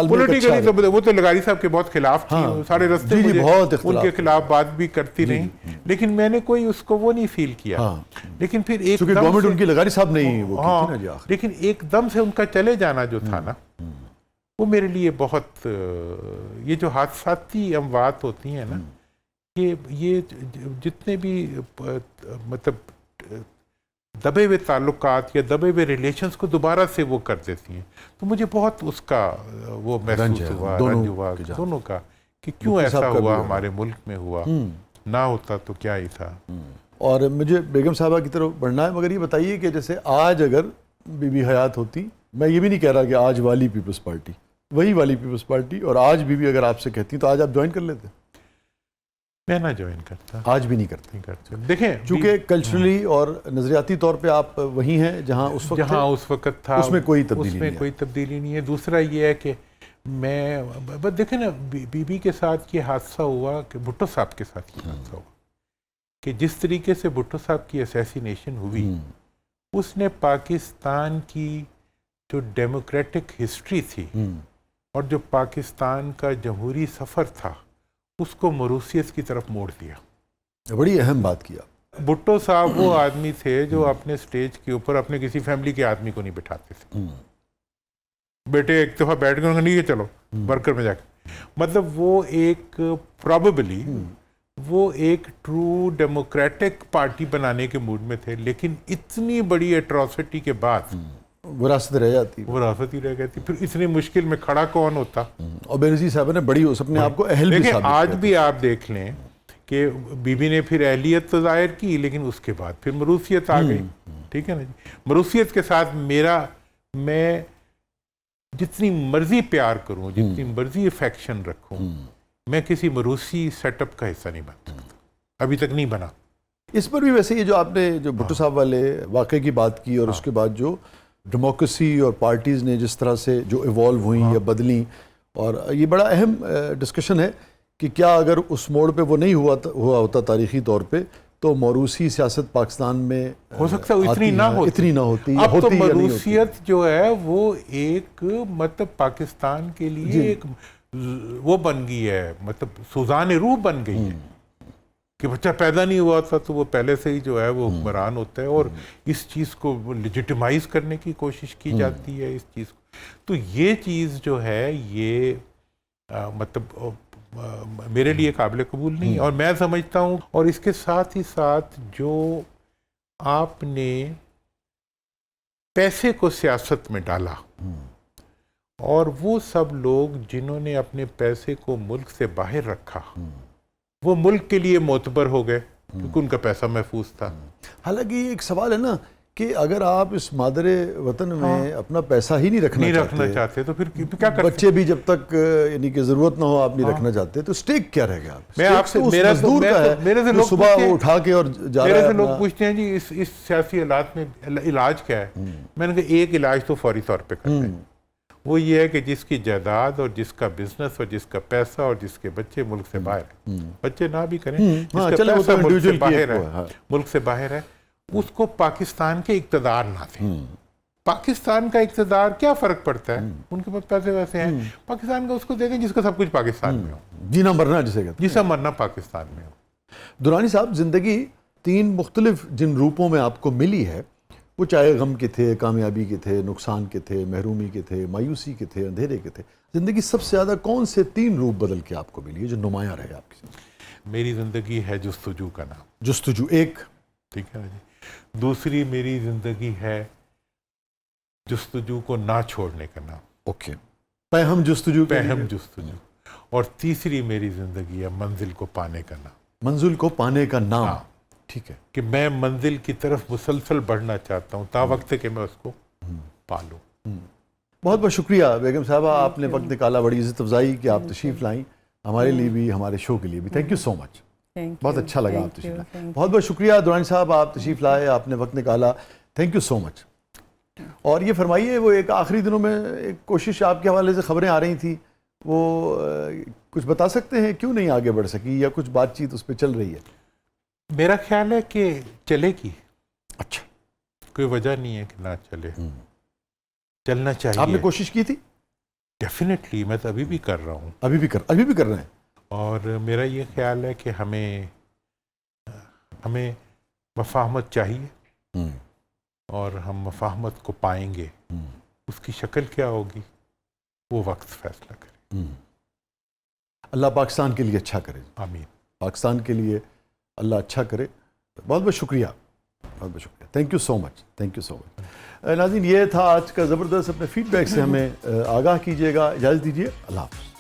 پولیٹیکلی وہ تو لغاری صاحب کے بہت خلاف تھی, سارے رستے ان کے خلاف بات بھی کرتی رہی, لیکن میں نے کوئی اس کو وہ نہیں فیل کیا. لیکن پھر ایک گورنمنٹ ان کی لغاری صاحب نہیں, لیکن ایک دم سے ان کا چلے جانا جو تھا نا وہ میرے لیے بہت یہ جو حادثاتی اموات ہوتی ہیں نا، یہ جتنے بھی مطلب دبے ہوئے تعلقات یا دبے ہوئے ریلیشنز کو دوبارہ سے وہ کر دیتی ہیں. تو مجھے بہت اس کا وہ محسوس ہوا، رنج ہوا دونوں کا، کہ کیوں ایسا ہوا ہمارے ملک میں ہوا، نہ ہوتا تو کیا ہی تھا. اور مجھے بیگم صاحبہ کی طرف بڑھنا ہے، مگر یہ بتائیے کہ جیسے آج اگر بی بی حیات ہوتی، میں یہ بھی نہیں کہہ رہا کہ آج والی پیپلز پارٹی، وہی والی پیپلز پارٹی، اور آج بی بی اگر آپ سے کہتی تو آج آپ جوائن کر لیتے؟ میں نہ جوائن کرتا، آج بھی نہیں کرتے. دیکھیں چونکہ کلچرلی اور نظریاتی طور پہ آپ وہی ہیں جہاں اس وقت تھا، اس میں کوئی تبدیلی نہیں ہے. دوسرا یہ ہے کہ میں دیکھیں نا، بی بی کے ساتھ یہ حادثہ ہوا کہ بھٹو صاحب کے ساتھ یہ حادثہ ہوا کہ جس طریقے سے بھٹو صاحب کی اسیسینیشن ہوئی، اس نے پاکستان کی جو ڈیموکریٹک ہسٹری تھی اور جو پاکستان کا جمہوری سفر تھا، اس کو موروثیت کی طرف موڑ دیا. بڑی اہم بات کیا. بھٹو صاحب وہ آدمی تھے جو اپنے سٹیج کے اوپر اپنے کسی فیملی کے آدمی کو نہیں بٹھاتے تھے. بیٹے ایک دفعہ بیٹھ گئے، نہیں ہے چلو ورکر میں جا کے، مطلب وہ ایک پرابیبلی وہ ایک ٹرو ڈیموکریٹک پارٹی بنانے کے موڈ میں تھے. لیکن اتنی بڑی ایٹراسٹی کے بعد وراثت رہ جاتی، وراثت ہی رہ گئی تھی. پھر اتنی مشکل میں کھڑا کون ہوتا؟ اور بینظیر صاحب نے بڑی اس اپنے آپ کو اہل بھی ثابت کیا. آج بھی آپ دیکھ لیں کہ بی بی نے پھر اہلیت تو ظاہر کی، لیکن اس کے بعد پھر موروثیت آ گئی. ٹھیک ہے نا جی. موروثیت کے ساتھ میں جتنی مرضی پیار کروں، جتنی مرضی افیکشن رکھوں، میں کسی موروثی سیٹ اپ کا حصہ نہیں بن سکتا، ابھی تک نہیں بنا. اس پر بھی ویسے یہ جو آپ نے جو بھٹو صاحب والے واقعے کی بات کی، اور اس کے بعد جو ڈیموکریسی اور پارٹیز نے جس طرح سے جو ایوالو ہوئیں یا بدلیں، اور یہ بڑا اہم ڈسکشن ہے کہ کیا اگر اس موڑ پہ وہ نہیں ہوا ہوتا تاریخی طور پہ، تو موروثی سیاست پاکستان میں ہو سکتا ہے اتنی نہ ہوتی. اب تو موروثیت جو ہے وہ ایک مطلب پاکستان کے لیے ایک وہ بن گئی ہے، مطلب سوزان روح بن گئی ہے کہ بچہ پیدا نہیں ہوا تھا تو وہ پہلے سے ہی جو ہے وہ حکمران ہوتا ہے، اور اس چیز کو لیجیٹیمائز کرنے کی کوشش کی جاتی ہے اس چیز کو. تو یہ چیز جو ہے یہ مطلب میرے لیے قابل قبول نہیں. اور میں سمجھتا ہوں، اور اس کے ساتھ ہی ساتھ جو آپ نے پیسے کو سیاست میں ڈالا، اور وہ سب لوگ جنہوں نے اپنے پیسے کو ملک سے باہر رکھا، وہ ملک کے لیے معتبر ہو گئے کیونکہ ان کا پیسہ محفوظ تھا. حالانکہ یہ ایک سوال ہے نا کہ اگر آپ اس مادر وطن میں اپنا پیسہ ہی نہیں رکھنا چاہتے تو پھر کیا کرتے؟ بچے بھی جب تک یعنی کہ ضرورت نہ ہو آپ نہیں رکھنا چاہتے تو سٹیک کیا رہے گا؟ میں آپ سے صبح وہ اٹھا کے اور جا رہا ہے. میرے سے لوگ پوچھتے ہیں جی اس سیاسی حالات میں علاج کیا ہے؟ میں نے کہا ایک علاج تو فوری طور پہ کرتے ہیں، وہ یہ ہے کہ جس کی جائیداد اور جس کا بزنس اور جس کا پیسہ اور جس کے بچے ملک سے باہر ہیں، بچے نہ بھی کریں، جس کا پیسہ ملک سے باہر ہے، اس کو پاکستان کے اقتدار نہ دیں. پاکستان کا اقتدار کیا فرق پڑتا ہے؟ ان کے پاس پیسے ویسے ہیں. پاکستان کا اس کو دے دیں جس کا سب کچھ پاکستان میں ہو، جینا مرنا جسے کہتے ہیں، جسا مرنا پاکستان میں ہو. درانی صاحب، زندگی 3 مختلف جن روپوں میں آپ کو ملی ہے، وہ چاہے غم کے تھے، کامیابی کے تھے، نقصان کے تھے، محرومی کے تھے، مایوسی کے تھے، اندھیرے کے تھے، زندگی سب سے زیادہ کون سے 3 روپ بدل کے آپ کو ملی ہے جو نمایاں رہے آپ کی زندگی؟ میری زندگی ہے جستجو کا نام. جستجو ایک، ٹھیک ہے جی. دوسری میری زندگی ہے جستجو کو نہ چھوڑنے کا نام. اوکے، پہم جستجو. اور تیسری میری زندگی ہے منزل کو پانے کا نام. منزل کو پانے کا نام. ٹھیک ہے، کہ میں منزل کی طرف مسلسل بڑھنا چاہتا ہوں تا وقت کہ میں اس کو پالوں. بہت بہت شکریہ بیگم صاحبہ، آپ نے وقت نکالا، بڑی عزت افزائی کہ آپ تشریف لائیں ہمارے لیے بھی، ہمارے شو کے لیے بھی. تھینک یو سو مچ، بہت اچھا لگا آپ تشریف لائیں. بہت بہت شکریہ درانی صاحب، آپ تشریف لائے، آپ نے وقت نکالا. تھینک یو سو مچ. اور یہ فرمائیے، وہ ایک آخری دنوں میں ایک کوشش آپ کے حوالے سے خبریں آ رہی تھیں، وہ کچھ بتا سکتے ہیں کیوں نہیں آگے بڑھ سکی، یا کچھ بات چیت اس پہ چل رہی ہے؟ میرا خیال ہے کہ چلے گی. اچھا، کوئی وجہ نہیں ہے کہ نہ چلے، چلنا چاہیے. آپ نے کوشش کی تھی؟ ڈیفینیٹلی، میں تو ابھی بھی کر رہا ہوں. ابھی بھی کر رہے ہیں. اور میرا یہ خیال ہے کہ ہمیں مفاہمت چاہیے، اور ہم مفاہمت کو پائیں گے. اس کی شکل کیا ہوگی وہ وقت فیصلہ کرے. اللہ پاکستان کے لیے اچھا کرے. آمین. پاکستان کے لیے اللہ اچھا کرے. بہت بہت شکریہ, بہت بہت شکریہ. Thank you so much, thank you so much. ناظرین, یہ تھا آج کا زبردست. اپنے فیڈ بیک سے ہمیں آگاہ کیجیے گا. اجازت دیجیے, اللہ حافظ.